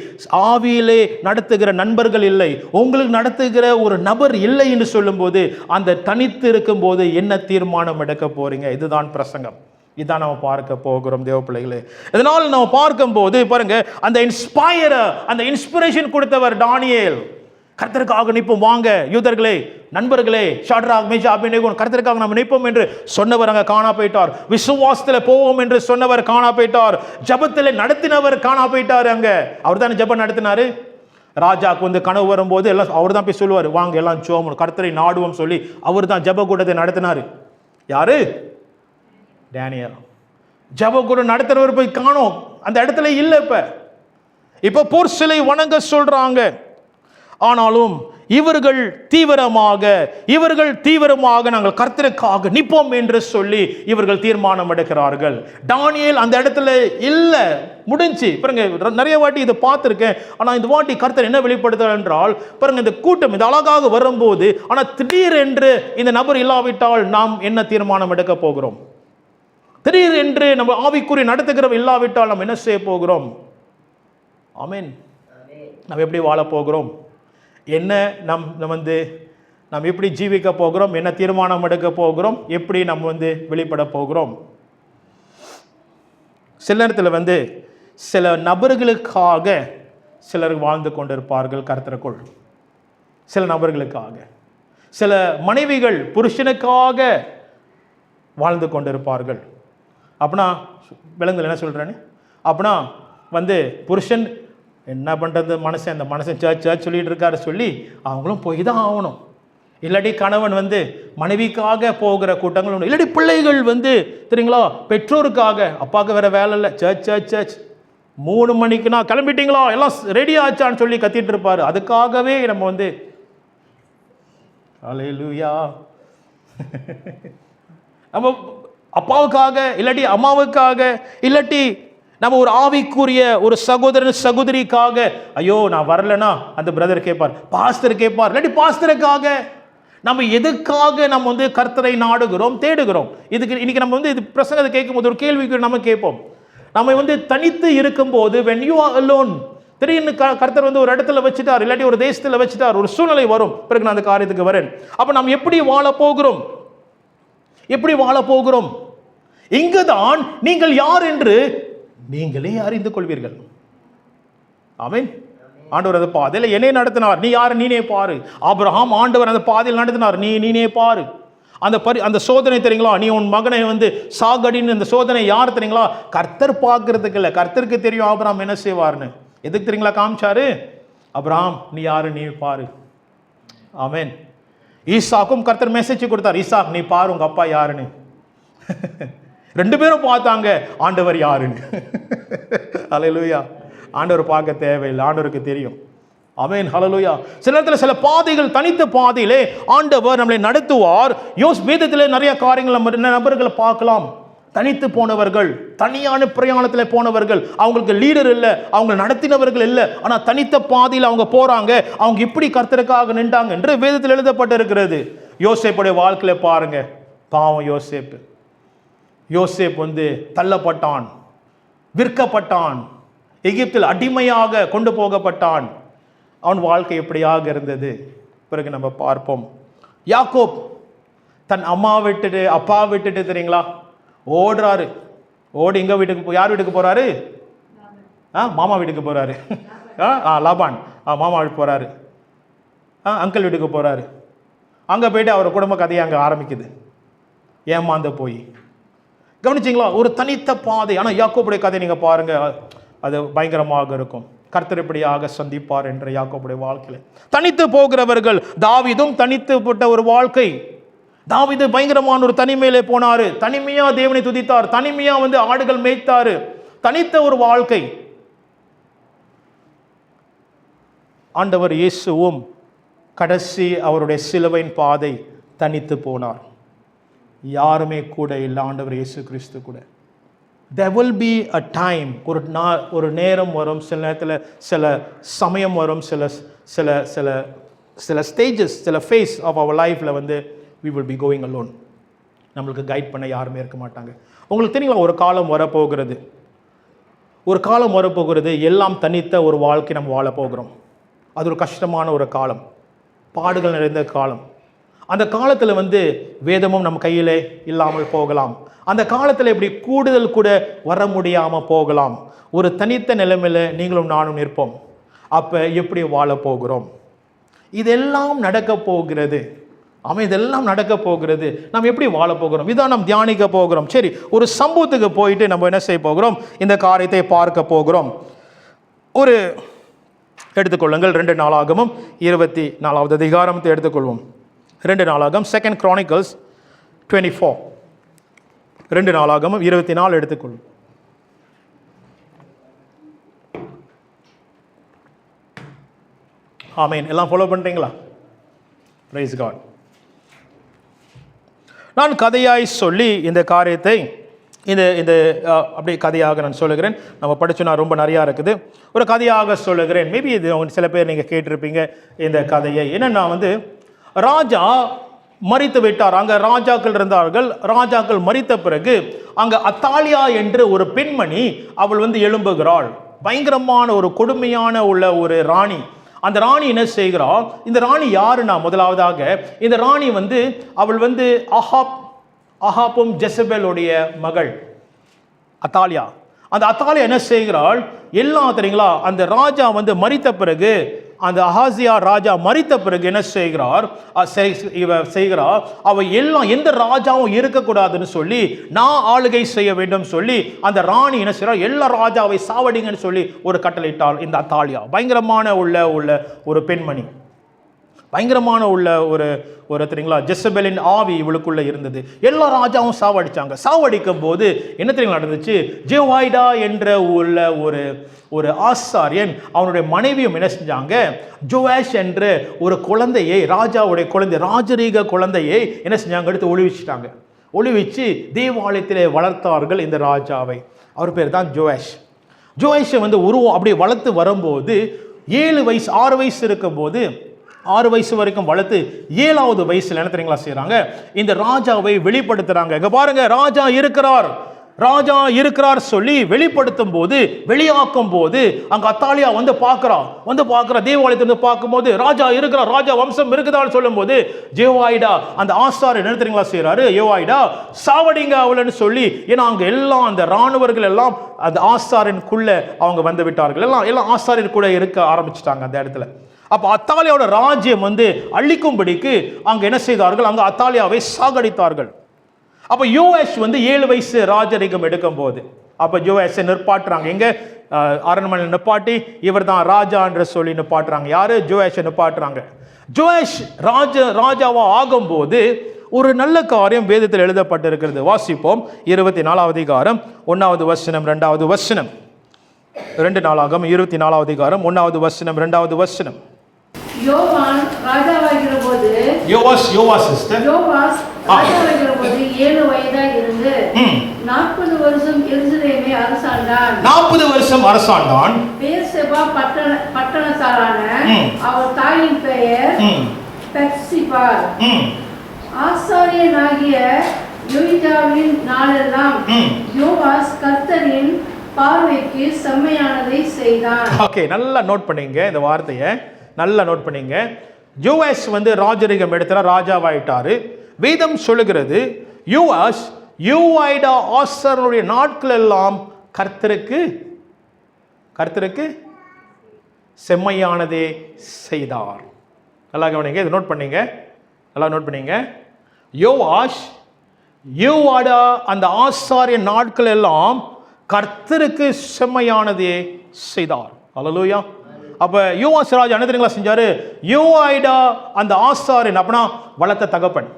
ஆவியிலே நடத்துகிற நண்பர்கள் இல்லை, உங்களுக்கு நடத்துகிற ஒரு நபர் இல்லை என்று சொல்லும்போது, அந்த தனித்து இருக்கும்போது என்ன தீர்மானம் எடுக்க போறீங்க? இதுதான் பிரசங்கம். இதான் நம்ம பார்க்க போகிறோம் தேவ பிள்ளைகளே. இதனால் நம்ம பார்க்கும்போது பாருங்க, அந்த அந்த இன்ஸ்பிரேஷன் கொடுத்தவர் தானியேல். கர்த்தருக்காக நிற்போம் வாங்க யூதர்களே, நண்பர்களே, ஷாட்ராக் மேஷாக் ஆபேத்நேகோ, கர்த்தருக்காக நாம் நிற்போம் என்று சொன்னவர் அங்க காணா போயிட்டார். விசுவாசத்தில் போவோம் என்று சொன்னவர் காணா போயிட்டார். ஜபத்தில் நடத்தினவர் காணா போயிட்டார். அங்க அவர் தானே ஜபம் நடத்தினாரு. ராஜாக்கு கனவு வரும்போது எல்லாம் அவர் தான் போய் சொல்லுவார், வாங்க எல்லாம் ஜெபம் கர்த்தரை நாடுவோம் சொல்லி அவர் தான் ஜப கூட்டத்தை நடத்தினாரு. யாரு? டேனியல். ஜப கூட்டம் நடத்துறவர் போய் காணோம், அந்த இடத்துல இல்லை. இப்ப போர் சிலை வணங்க சொல்றாங்க. ஆனாலும் இவர்கள் தீவிரமாக நாங்கள் கர்த்தருக்காக நிற்போம் என்று சொல்லி இவர்கள் தீர்மானம் எடுக்கிறார்கள். தானியேல் அந்த இடத்துல இல்ல, முடிஞ்சு. பாருங்க, நிறைய வாட்டி இதை பார்த்திருக்கேன். ஆனா இந்த வாட்டி கர்த்தர் என்ன வெளிப்படுத்துறார் என்றால், பாருங்க, இந்த கூட்டம் இது அழகாக வரும்போது, ஆனா திடீரென்று இந்த நபர் இல்லாவிட்டால் நாம் என்ன தீர்மானம் எடுக்க போகிறோம்? திடீரென்று நம்ம ஆவிக்குரிய நடத்துகிறவர் இல்லாவிட்டால் நாம் என்ன செய்ய போகிறோம்? ஆமென். நாம் எப்படி வாழ போகிறோம்? என்ன நாம் எப்படி ஜீவிக்க போகிறோம்? என்ன தீர்மானம் எடுக்க போகிறோம்? எப்படி நம்ம வெளிப்பட போகிறோம்? சில நேரத்தில் சில நபர்களுக்காக சிலர் வாழ்ந்து கொண்டிருப்பார்கள் கர்த்தருக்குள். சில நபர்களுக்காக, சில மனைவிகள் புருஷனுக்காக வாழ்ந்து கொண்டிருப்பார்கள். அப்படின்னா விலங்குகள் என்ன சொல்கிறேன்னு, அப்படின்னா புருஷன் என்ன பண்ணுறது, அந்த மனுஷன் சர்ச் சொல்லிட்டு இருக்காரு சொல்லி அவங்களும் போய் தான் ஆகணும். இல்லாட்டி கணவன் மனைவிக்காக போகிற கூட்டங்கள் உண்டு. இல்லாட்டி பிள்ளைகள் தெரியுங்களா, பெற்றோருக்காக, அப்பாவுக்கு வேற வேலை இல்லை, சர்ச் 3 மணிக்குனா கிளம்பிட்டீங்களா, எல்லாம் ரெடி ஆச்சான்னு சொல்லி கத்திட்டு இருப்பாரு. அதுக்காகவே நம்ம அல்லேலூயா, நம்ம அப்பாவுக்காக இல்லாட்டி அம்மாவுக்காக இல்லாட்டி நம்ம ஒரு ஆவிக்குரிய ஒரு சகோதரன் சகோதரிக்காக, ஐயோ நான் வரலனா அந்த பிரதர் கேட்பார், பாஸ்டர் கேட்பார், இல்லாட்டி பாஸ்டருக்காக நம்ம எதுக்காக நம்ம கர்த்தரை நாடுகிறோம், தேடுகிறோம்? இதுக்கு இன்னைக்கு நம்ம இது பிரசங்கத்தை கேட்கும் போது ஒரு கேள்விக்கு நம்ம கேட்போம். நம்ம தனித்து இருக்கும்போது when you are alone, திடீர்னு கர்த்தர் ஒரு இடத்துல வச்சுட்டார், இல்லாட்டி ஒரு தேசத்தில் வச்சுட்டார், ஒரு சூழ்நிலை வரும். பிறகு நான் அந்த காரியத்துக்கு வரேன். அப்ப நம்ம எப்படி வாழ போகிறோம்? எப்படி வாழ போகிறோம்? இங்குதான் நீங்கள் யார் என்று நீங்களே அறிந்து கொள்வீர்கள். ஆமென். ஆண்டவர் அந்த பாதையில் என்னை நடத்தினார், நீ யார் நீனே பாரு. ஆபிரகாம் ஆண்டவர் அந்த பாதையில் நடத்தினார், நீனே பாரு. அந்த சோதனை தெரியுங்களா, நீ உன் மகனை சாகடின்னு அந்த சோதனை யார் தெரியுங்களா? கர்த்தர் பார்க்கறதுக்கு இல்லை, கர்த்தருக்கு தெரியும் ஆபிரகாம் என்ன செய்வார்னு. எதுக்கு தெரியுங்களா காமிச்சாரு? ஆபிரகாம் நீ யாரு நீ பாரு. ஆமென். ஈசாக்கும் கர்த்தர் மெசேஜ் கொடுத்தார், ஈசாக் நீ பாரு உங்க அப்பா யாருன்னு. 2 பேரும் பார்த்தாங்க ஆண்டவர் யாருன்னு. ஹல்லேலூயா. ஆண்டவர் பார்க்க தேவையில்லை, ஆண்டவருக்கு தெரியும். ஆமென். ஹல்லேலூயா. சில நேரத்தில் சில பாதைகள், தனித்த பாதையிலே ஆண்டவர் நம்மளை நடத்துவார். வேதத்தில் நிறைய காரியங்கள் நம்ம நபர்களை பார்க்கலாம். தனித்து போனவர்கள், தனியான பிரயாணத்தில் போனவர்கள், அவங்களுக்கு லீடர் இல்லை, அவங்க நடத்தினவர்கள் இல்லை, ஆனால் தனித்த பாதையில் அவங்க போறாங்க. அவங்க இப்படி கர்த்தருக்காக நின்றாங்க என்று வேதத்தில் எழுதப்பட்டிருக்கிறது. யோசேப்புடைய வாழ்க்கையில பாருங்க, பாவம் யோசேப் தள்ளப்பட்டான், விற்கப்பட்டான். எகிப்தில் அடிமையாக கொண்டு போகப்பட்டான். அவன் வாழ்க்கை எப்படியாக இருந்தது பிறகு நம்ம பார்ப்போம். யாக்கோப் தன் அம்மா விட்டுட்டு அப்பா விட்டுட்டு தெரியுங்களா ஓடுறாரு. ஓடி எங்க வீட்டுக்கு, யார் வீட்டுக்கு போறாரு? மாமா வீட்டுக்கு போறாரு. லாபான் மாமா வீட்டுக்கு போறாரு. அங்கிள் வீட்டுக்கு போறாரு. அங்க போயிட்டு அவர் குடும்ப கதையை அங்க ஆரம்பிக்குது. ஏமாந்த போய் கவனிச்சிங்களா? ஒரு தனித்த பாதை. ஆனால் யாக்கோபுடைய கதை நீங்க பாருங்க, அது பயங்கரமாக இருக்கும். கர்த்தர் எப்படியாக சந்திப்பார் என்ற யாக்கோபுடைய வாழ்க்கையில தனித்து போகிறவர்கள். தாவீதும் தனித்து போட்ட ஒரு வாழ்க்கை. தாவீது பயங்கரமான ஒரு தனிமையிலே போனாரு. தனிமையா தேவனை துதித்தார். தனிமையா ஆடுகள் மேய்த்தாரு. தனித்த ஒரு வாழ்க்கை. ஆண்டவர் இயேசுவும் கடைசி அவருடைய சிலுவையின் பாதை தனித்து போனார். யாருமே கூட இல்லை, ஆண்டவர் இயேசு கிறிஸ்து கூட. there will be a time, ஒரு நேரம் வரும், சில நேரத்தில் சில சமயம் வரும், சில சில சில சில ஸ்டேஜஸ், சில ஃபேஸ் ஆஃப் அவர் லைஃப்பில் we will be going alone. நம்மளுக்கு கைட் பண்ண யாருமே இருக்க மாட்டாங்க. உங்களுக்கு தெரியுங்களா, ஒரு காலம் வரப்போகிறது. ஒரு காலம் வரப்போகிறது, எல்லாம் தனித்த ஒரு வாழ்க்கை நம்ம வாழ போகிறோம். அது ஒரு கஷ்டமான ஒரு காலம், பாடுகள் நிறைந்த காலம். அந்த காலத்தில் வேதமும் நம்ம கையிலே இல்லாமல் போகலாம். அந்த காலத்தில் இப்படி கூடுதல் கூட வர முடியாமல் போகலாம். ஒரு தனித்த நிலைமையில் நீங்களும் நானும் நிற்போம். அப்போ எப்படி வாழ போகிறோம்? இதெல்லாம் நடக்க போகிறது. இதெல்லாம் நடக்க போகிறது. நாம் எப்படி வாழ போகிறோம்? இதான் நாம் தியானிக்க போகிறோம். சரி, ஒரு சம்பவத்துக்கு போயிட்டு நம்ம என்ன செய்ய போகிறோம்? இந்த காரியத்தை பார்க்க போகிறோம். ஒரு எடுத்துக்கொள்ளுங்கள், 2 நாளாகமும் 24வது அதிகாரத்தை எடுத்துக்கொள்வோம். 2 நாளாகம், 2 Chronicles 24. 2 நாளாகமும் 24 எடுத்துக்கொள்ளும். ஆமென். எல்லாம் ஃபாலோ பண்ணுறீங்களா? Praise God. நான் கதையாய் சொல்லி இந்த காரியத்தை இந்த அப்படி கதையாக நான் சொல்லுகிறேன். நம்ம படிச்சோன்னா ரொம்ப நிறையா இருக்குது. ஒரு கதையாக சொல்லுகிறேன். மேபி இது சில பேர் நீங்கள் கேட்டிருப்பீங்க இந்த கதையை. என்னென்னா ராஜா மரித்து விட்டார். அங்கே ராஜாக்கள் இருந்தார்கள். ராஜாக்கள் மரித்த பிறகு அங்கே அத்தாலியா என்று ஒரு பெண்மணி அவள் எழும்புகிறாள். பயங்கரமான ஒரு கொடுமையான உள்ள ஒரு ராணி. அந்த ராணி என்ன செய்கிறாள்? இந்த ராணி யாருன்னா, முதலாவதாக இந்த ராணி அவள் அஹாப்பும் ஜெசபேலுடைய மகள் அத்தாலியா. அந்த அத்தாலியா என்ன செய்கிறாள்? எல்லாம் தெரியுங்களா, அந்த ராஜா மரித்த பிறகு, அந்த அஹாசியா ராஜா மரித்த பிறகு என்ன செய்கிறார்? அவ எல்லாம் எந்த ராஜாவும் இருக்கக்கூடாதுன்னு சொல்லி, நான் ஆளுகை செய்ய வேண்டும் சொல்லி அந்த ராணி என்ன செய்கிறார்? எல்லா ராஜாவை சாவடிங்கன்னு சொல்லி ஒரு கட்டளையிட்டாள் இந்த அத்தாலியா. பயங்கரமான உள்ள ஒரு பெண்மணி, பயங்கரமான உள்ள ஒரு தெரியுங்களா, ஜெசபேலின் ஆவி இவளுக்குள்ள இருந்தது. எல்லா ராஜாவும் சாவடிச்சாங்க. சாவடிக்கும் போது என்ன தெரியுங்களா நடந்துச்சு? ஜெவாய்டா என்ற உள்ள ஒரு ஆசாரியன் அவனுடைய மனைவியும் என்ன செஞ்சாங்க? ஜோவாஷ் என்ற ஒரு குழந்தையை, ராஜாவுடைய குழந்தை, ராஜரீக குழந்தையை என்ன செஞ்சாங்க? எடுத்து ஒளிவிச்சிட்டாங்க. ஒளிவிச்சு தேவாலயத்திலே வளர்த்தார்கள் இந்த ராஜாவை. அவர் பேர் தான் ஜோவாஷ். ஜோவாஷை உருவம் அப்படியே வளர்த்து வரும்போது 7 வயசு 6 வயசு இருக்கும்போது, 6 வயசு வரைக்கும் வளர்த்து 7வது வயசுல என்ன தெரியுங்களா செய்யறாங்க? இந்த ராஜாவை வெளிப்படுத்துறாங்க. இங்க பாருங்க, ராஜா இருக்கிறார் சொல்லி வெளிப்படுத்தும் போது, வெளியாக்கும் போது அங்க அத்தாலியா பார்க்கிறா தேவாலயத்தை பார்க்கும்போது ராஜா இருக்கிறார், ராஜா வம்சம் இருக்குதான்னு சொல்லும் போது ஜெவாய்டா அந்த ஆசாரியர் என்ன தெரியுங்களா செய்யறாரு? யோவாய்டா சாவடிங்க அவளன்னு சொல்லி, ஏன்னா அங்க எல்லாம் அந்த ராணுவர்கள் எல்லாம் அந்த ஆசாரியனுக்குள்ள அவங்க வந்து விட்டார்கள். எல்லாம் ஆசாரியர் கூட இருக்க ஆரம்பிச்சுட்டாங்க அந்த இடத்துல. அப்ப அத்தாலியாவோட ராஜ்யம் அழிக்கும்படிக்கு அங்க என்ன செய்தார்கள்? அங்க அத்தாலியாவை சாகடித்தார்கள். அப்ப யோவாஷ் 7 வயசு ராஜரிகம் எடுக்கும் போது, அப்ப யோவாஷை நிற்பாட்டுறாங்க. எங்க? அரண்மனையில் நிப்பாட்டி இவர் தான் ராஜா என்று சொல்லி நிப்பாட்டுறாங்க. யாரு? யோவாஷை நிப்பாட்டுறாங்க. யோவாஷ் ராஜாவா ஆகும்போது ஒரு நல்ல காரியம் வேதத்தில் எழுதப்பட்டிருக்கிறது. வாசிப்போம். 24வது அதிகாரம் 1வது வசனம் 2வது வசனம். 2 நாளாகமம் 24வது அதிகாரம் 1வது வசனம் 2வது வசனம். யோவாஸ் ராஜாவாகிற போது 7 வயதாக இருந்து 40 வருஷம் எருசலேமை அரசாண்டான். 40 வருஷம் அரசாண்டான். பெயர்செபா பட்டணத்தாரான அவர் தாயின் பெயர் பெத்சிபா. ஆசாரியனாகிய யோய்தாவின் நாளெல்லாம் யோவாஸ் கர்த்தரின் பார்வைக்கு செம்மையானதை செய்தான். ஓகே, நல்லா நோட் பண்ணீங்க இந்த வார்த்தையை, நல்லா நோட் பண்ணீங்க. யோவாஸ் வந்து ராஜரிகம் எடுத்தார், ராஜாவாயிட்டாரு. வேதம் சொல்லுகிறது யோவாஸ் யோவாய்டா ஆசாரனுடைய நாட்கள் எல்லாம் கர்த்தருக்கு செம்மையானதே செய்தார். நல்லா கவனிங்க, இதை நோட் பண்ணீங்க, நல்லா நோட் பண்ணீங்க. யோவாஸ் யோவாடா அந்த ஆசாரிய நாட்கள் எல்லாம் கர்த்தருக்கு செம்மையானதே செய்தார். அல்லேலூயா. அப்ப யோவாஸ் ராஜா என்ன தெரியுங்களா செஞ்சாரு? யோவாய்டா அந்த ஆசாரியன், அப்படின்னா வளர்த்த தகப்பன்,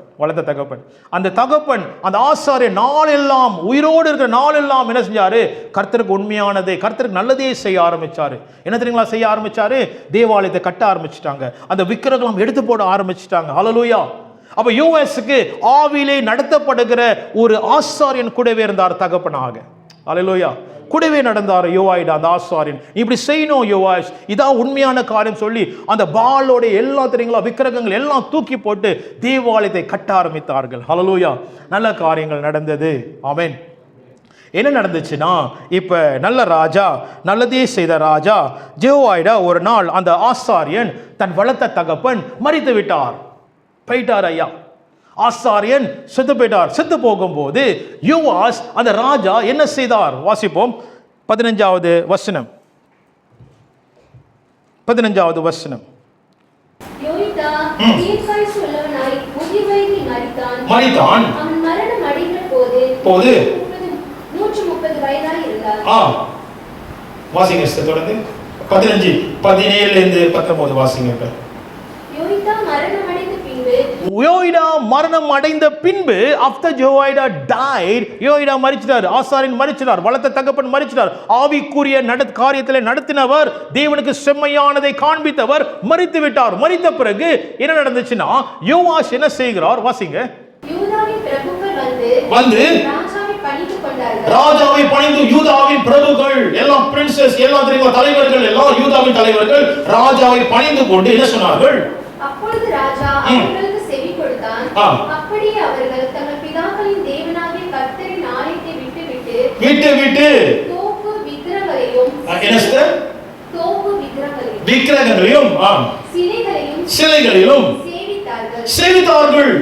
அந்த தகப்பன் அந்த ஆசாரிய நாளெல்லாம், உயிரோடு இருக்கிற நாளெல்லாம் என்ன செஞ்சாரு? கர்த்தருக்கு உண்மையானதே, கர்த்தருக்கு நல்லதே செய்ய ஆரம்பிச்சாரு. என்ன தெரியுங்களா செய்ய ஆரம்பிச்சாரு? தேவாலயத்தை கட்ட ஆரம்பிச்சிட்டாங்க, அந்த விக்கிரகம் எடுத்து போட ஆரம்பிச்சிட்டாங்க. ஹல்லேலூயா. அப்ப யோவாசுக்கு ஆவிலே நடத்தப்படுகிற ஒரு ஆசாரியன் கூடவே இருந்தார் தகப்பனாக. ஹல்லேலூயா. கூடவே நடந்தார் யோவாய்டா அந்த ஆசாரியன். இப்படி செய்யணும் யோவாஸ், இதான் உண்மையான காரியம் சொல்லி அந்த பாலோட எல்லா தெரியுங்களா விக்கிரகங்கள் எல்லாம் தூக்கி போட்டு தேவாலயத்தை கட்ட ஆரம்பித்தார்கள். ஹல்லேலூயா. நல்ல காரியங்கள் நடந்தது. ஆமென். என்ன நடந்துச்சுன்னா, இப்ப நல்ல ராஜா, நல்லதே செய்த ராஜா யோவாய்டா ஒரு நாள் அந்த ஆசாரியன் தன் வளர்த்த தகப்பன் மரித்து விட்டார், போயிட்டார் ஐயா. ஆசாரியன் செத்து போயிட்டார். செத்து போகும்போது யோவாஸ் அந்த ராஜா என்ன செய்தார்? வாசிப்போம் 15வது வசனம். 15வது வசனம். யோய்தா தீர்க்காயுசு உள்ளவனாய் முதிர்வயதில் மரித்தான். அவன் மரணம் அடைந்த போது 130 வயதாய் இருந்தார். வாசிங்க தொடர்ந்து 15 17 இருந்து 19 வாசிங்க. யோய்டா மரணம் அடைந்த பின்பு after Joiada died, யோய்டா மரிச்சிட்டார், ஆசாரியன் மரிச்சிட்டார், வளர்த்த தகப்பன் மரிச்சிட்டார். ஆவிக்குரிய காரியத்திலே நடத்தினவர், தேவனுக்கு செம்மையானதை காண்பித்தவர் மரித்து விட்டார். மரித்த பிறகு என்ன நடந்துச்சுன்னா, யோவாஸ் என்ன செய்கிறார்? வாசிங்க. யூதாவின் பிரபுக்கள் வந்து ராஜாவை பணிந்து, யூதாவின் பிரபுக்கள் எல்லாம், பிரின்சஸ் எல்லாம் தெரியுமா, தலைவர்கள் எல்லாம், யூதாவின் தலைவர்கள் ராஜாவை பணிந்து கொண்டு என்ன சொன்னார்கள்? அப்பொழுது ராஜா அவர்களுக்கு செவி கொடுத்தான். அப்படியே அவர்கள் தங்கள் பிதாக்களின் தேவனாகிய கர்த்தரின் ஆலயத்தை விட்டு தோப்பு விக்கிரகங்களையும் சிலைகளையும் சேவித்தார்கள்.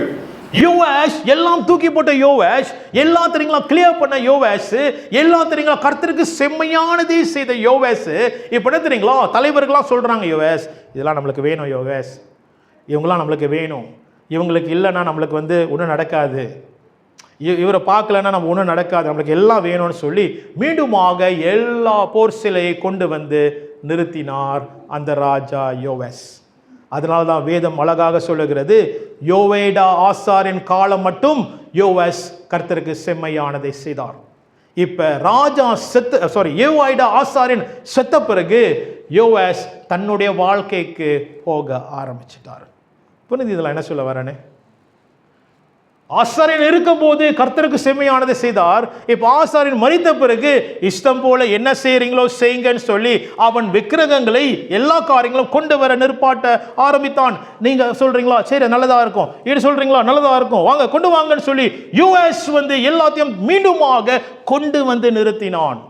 யோவாஸ் எல்லாம் தூக்கி போட்ட யோவாஸ், எல்லாம் தெரியுங்களா கிளியர் பண்ண யோவாஸ், எல்லாம் தெரியுங்களா கர்த்தருக்கு செம்மையானதே செய்த யோவாஸ். இப்ப என்ன தெரியுங்களா, தலைவர்களாம் சொல்றாங்க, யோவாஸ் இதெல்லாம் நம்மளுக்கு வேணும், யோவாஸ் இவங்களாம் நம்மளுக்கு வேணும், இவங்களுக்கு இல்லைன்னா நம்மளுக்கு வந்து ஒன்றும் நடக்காது, இவரை பார்க்கலன்னா நம்ம ஒன்றும் நடக்காது, நம்மளுக்கு எல்லாம் வேணும்னு சொல்லி மீண்டுமாக எல்லா போர் சிலையை கொண்டு வந்து நிறுத்தினார் அந்த ராஜா யோவாஸ். அதனால தான் வேதம் அழகாக சொல்லுகிறது, யோவேடா ஆசாரின் காலம் மட்டும் யோவாஸ் கர்த்தருக்கு செம்மையானதை செய்தார். இப்ப ராஜா யோவாய்டா ஆசாரின் செத்த பிறகு யோவாஸ் தன்னுடைய வாழ்க்கைக்கு போக ஆரம்பிச்சிட்டார். புரியுது இதெல்லாம் என்ன சொல்ல வரேன்னு? ஆசாரியன் இருக்கும் போது கர்த்தருக்கு செம்மையானதை செய்தார். இப்ப ஆசாரியன் மரித்த பிறகு இஷ்டம் போல என்ன செய்யறீங்களோ செய்யுங்கன்னு சொல்லி அவன் விக்கிரகங்களை எல்லா காரியங்களும் கொண்டு வர நிற்பாட்ட ஆரம்பித்தான். நீங்க சொல்றீங்களா சரி நல்லதா இருக்கும், இது சொல்றீங்களா நல்லதா இருக்கும், வாங்க கொண்டு வாங்கன்னு சொல்லி யூஎஸ் வந்து எல்லாத்தையும் மீண்டுமாக கொண்டு வந்து நிறுத்தினான்.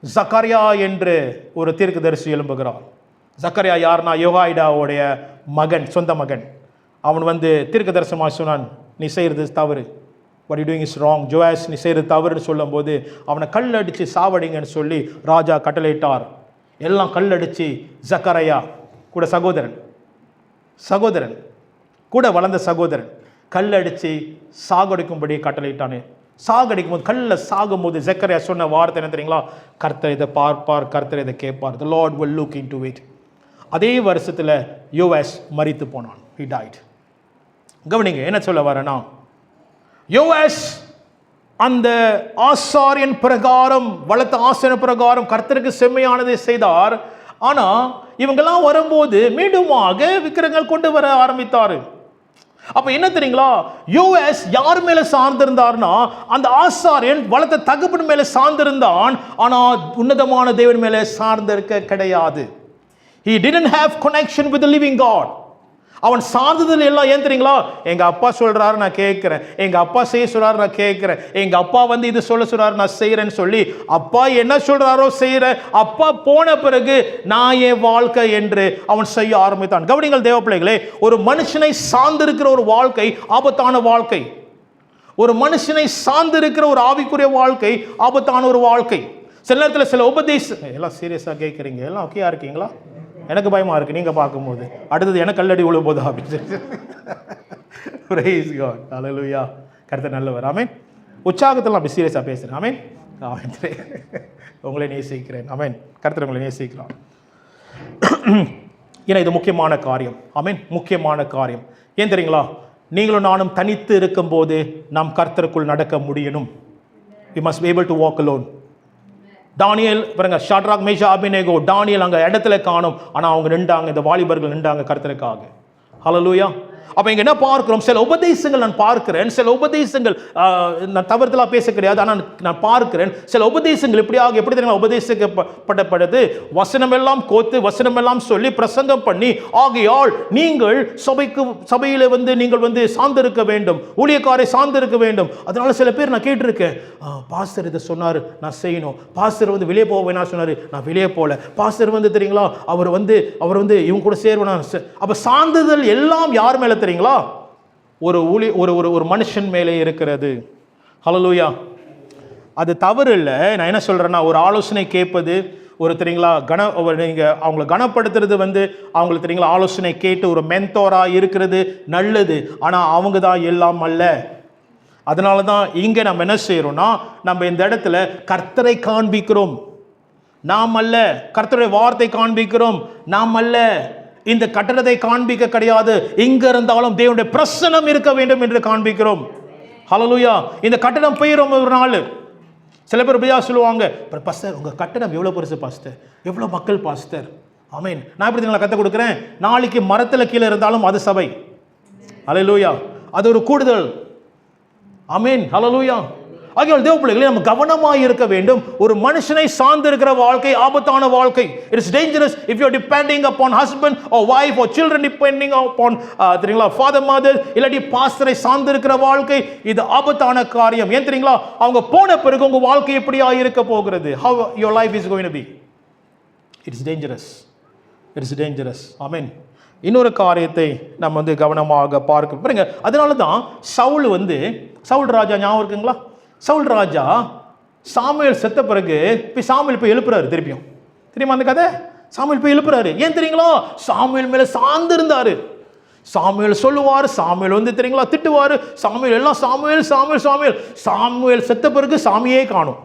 ஜக்கரியா என்று ஒரு தீர்க்கதரிசி எழும்புகிறார். ஜக்கரியா யாருன்னா யோவாய்டாவுடைய மகன், சொந்த மகன். அவன் வந்து தீர்க்க தரிசனமாக சொன்னான், நீ செய்கிறது தவறு, what you doing is wrong. ஜோயாஸ் நீ செய்கிறது தவறுன்னு சொல்லும் போது அவனை கல்லடிச்சு சாவடிங்கன்னு சொல்லி ராஜா கட்டளையிட்டார். எல்லாம் கல்லடிச்சு ஜக்கரியா கூட சகோதரன் கூட வளர்ந்த சகோதரன் கல்லடிச்சு சாகடிக்கும்படி கட்டளையிட்டானே. சாகடிக்கும் போது கல்ல சாகும் போது ஜக்கரியா சொன்ன வார்த்தை என்ன தெரியுங்களா? கர்த்தர் இதை பார்ப்பார், கர்த்தர் இதை கேட்பார், the Lord will look into it. அதே வருஷத்துல யோவாஸ் மரித்து போனான், he died. கவனிங்க என்ன சொல்ல வரேன்னா, யோவாஸ் அந்த ஆசாரியன் பிரகாரம், வளர்த்த ஆசாரியன் பிரகாரம் கர்த்தருக்கு செம்மையானதை செய்தார். ஆனா இவங்கெல்லாம் வரும்போது மீண்டுமாக விக்கிரகங்கள் கொண்டு வர ஆரம்பித்தாரு. அப்ப என்ன தெரியுங்களா, யோவாஸ் யார் மேல சார்ந்திருந்தார்னா அந்த ஆசாரியன் வளர்த்த தகப்பன் மேல சார்ந்திருந்தான். ஆனா உன்னதமான தேவன் மேல சார்ந்திருக்க கிடையாது. He didn't have connection with the living God. அவன் சார்ந்ததில் எல்லாம் ஏன் தெரியுங்களா? எங்க அப்பா சொல்றாரு நான் கேட்கிறேன், எங்க அப்பா செய்ய சொல்றாரு நான் கேட்கிறேன், எங்க அப்பா வந்து இது சொல்ல சொல்றாரு நான் செய்யறேன்னு சொல்லி அப்பா என்ன சொல்றாரோ செய்யற, அப்பா போன பிறகு நான் என் வாழ்க்கை என்று அவன் செய்ய ஆரம்பித்தான். கவனிங்கள் தேவ பிள்ளைகளே, ஒரு மனுஷனை சார்ந்திருக்கிற ஒரு வாழ்க்கை ஆபத்தான வாழ்க்கை. ஒரு மனுஷனை சார்ந்திருக்கிற ஒரு ஆவிக்குரிய வாழ்க்கை ஆபத்தான ஒரு வாழ்க்கை. சில நேரத்தில் சில உபதேசம் எல்லாம் சீரியஸா கேட்குறீங்க, எல்லாம் ஓகேயா இருக்கீங்களா? எனக்கு பயமா இருக்கு நீங்க பார்க்கும்போது, அடுத்தது எனக்கு கல்லடி விழும் போது அப்படின்னு சொல்லி. பிரைஸ் காட், ஹல்லேலூயா. கர்த்தர் நல்லவர். ஆமென். உற்சாகத்தில் அப்படி சீரியஸா பேசுறேன். ஆமென். ஆமென். உங்களை நேசிக்கிறேன். ஆமென். கர்த்தர் உங்களை நேசிக்கிறான். ஏன்னா இது முக்கியமான காரியம். ஆமென். முக்கியமான காரியம். ஏன் தெரியுங்களா? நீங்களும் நானும் தனித்து இருக்கும் போது நாம் கர்த்தருக்குள் நடக்க முடியணும். We must be able to walk alone. தானியேல் பாருங்க, ஷாட்ராக் மேஷா அபினேகோ, தானியேல் அங்க இடத்துல காணும், ஆனா அவங்க நின்றாங்க, இந்த வாலிபர்கள் நின்றாங்க கர்த்தருக்காக. ஹல்லேலூயா. அப்ப இங்க என்ன பார்க்கிறோம்? சில உபதேசங்கள் நான் பார்க்கிறேன், சில உபதேசங்கள் நான் தவறுதலா பேச கிடையாது, ஆனால் நான் பார்க்கிறேன் சில உபதேசங்கள் எப்படி தெரியுமா உபதேசிக்கப்பட்டது? வசனம் எல்லாம் கோத்து வசனம் எல்லாம் சொல்லி பிரசங்கம் பண்ணி, ஆகையால் நீங்கள் சபையில வந்து நீங்கள் வந்து சார்ந்திருக்க வேண்டும், ஊழியக்காரை சார்ந்திருக்க வேண்டும். அதனால சில பேர் நான் கேட்டிருக்கேன், பாஸ்டர் இதை சொன்னாரு நான் செய்யணும், பாஸ்டர் வந்து வெளியே போக வேணாம் சொன்னாரு நான் வெளியே போல, பாஸ்டர் வந்து தெரியுங்களா அவர் வந்து இவங்க கூட சேருவேனா. அப்ப சார்ந்துதல் எல்லாம் யார் மேல தெரியுங்களா? ஒரு மனுஷன் மேலே இருக்கிறது. ஹல்லேலூயா. அது தவறு இல்லை. நான் என்ன சொல்றேன்னா, ஒரு ஆலோசனை கேட்பது, ஒரு தெரியுங்களா நீங்க அவங்களை கனப்படுத்துறது வந்து அவங்களுக்கு தெரியுங்களா ஆலோசனை கேட்டு ஒரு மென்டோரா இருக்கிறது நல்லது. ஆனா அவங்க தான் எல்லாம் அல்ல. அதனால தான் இங்க நம்ம என்ன செய்யறோம்னா, நம்ம இந்த இடத்துல கர்த்தரை காண்பிக்கிறோம், நாம் அல்ல. கர்த்தருடைய வார்த்தை காண்பிக்கிறோம், நாம் அல்ல. இந்த கட்டடத்தை காண்பிக்க கிடையாது, எங்க இருந்தாலும் தேவனுடைய பிரசன்னம் இருக்க வேண்டும் என்று காண்பிக்கிறோம். ஹல்லேலூயா. இந்த கட்டடம் போயிடும் ஒரு நாள். சில பேர் அப்படியா சொல்லுவாங்க, பாஸ்டர் உங்க கட்டடம் எவ்வளவு பெருசு பாஸ்டர், எவ்வளவு மக்கள் பாஸ்டர். ஆமென். நான் எப்படி தெரியுங்களா கற்றுக் கொடுக்குறேன்? நாளைக்கு மரத்துல கீழே இருந்தாலும் அது சபை. ஹல்லேலூயா. அது ஒரு கூடுதல். ஆமென். ஹல்லேலூயா. ஆகையால் தேவ பிள்ளைகளே, நம்ம கவனமாக இருக்க வேண்டும். ஒரு மனுஷனை சார்ந்து இருக்கிற வாழ்க்கை ஆபத்தான வாழ்க்கை. It is dangerous if you are depending upon husband or wife R children depending upon தெரியுங்களா ஃபாதர் மதர், இல்லாட்டி பாஸ்டரை சார்ந்து இருக்கிற வாழ்க்கை. இது ஆபத்தான காரியம். ஏன் தெரியுங்களா? அவங்க போன பிறகு உங்க வாழ்க்கை எப்படியா இருக்க போகிறது? how your life is going to be? it is dangerous. it is dangerous. ஆமென். இன்னொரு காரியத்தை நம்ம வந்து கவனமாக பார்க்க பாருங்க. அதனால தான் சவுல் ராஜா ஞாபகம் இருக்குங்களா? சவுல் ராஜா சாமுவேல் செத்த பிறகு சாமுவேல் போய் எழுப்புறாரு. திருப்பியும் தெரியுமா அந்த கதை? சாமுவேல் போய் எழுப்புறாரு. ஏன் தெரியுங்களா? சாமுவேல் மேல சார்ந்து இருந்தாரு. சாமுவேல் சொல்லுவார், சாமுவேல் வந்து தெரியுங்களா திட்டுவாரு, சாமுவேல் எல்லாம் சாமுவேல் சாமுவேல் சாமுவேல். சாமுவேல் செத்த பிறகு சாமியே காணும்.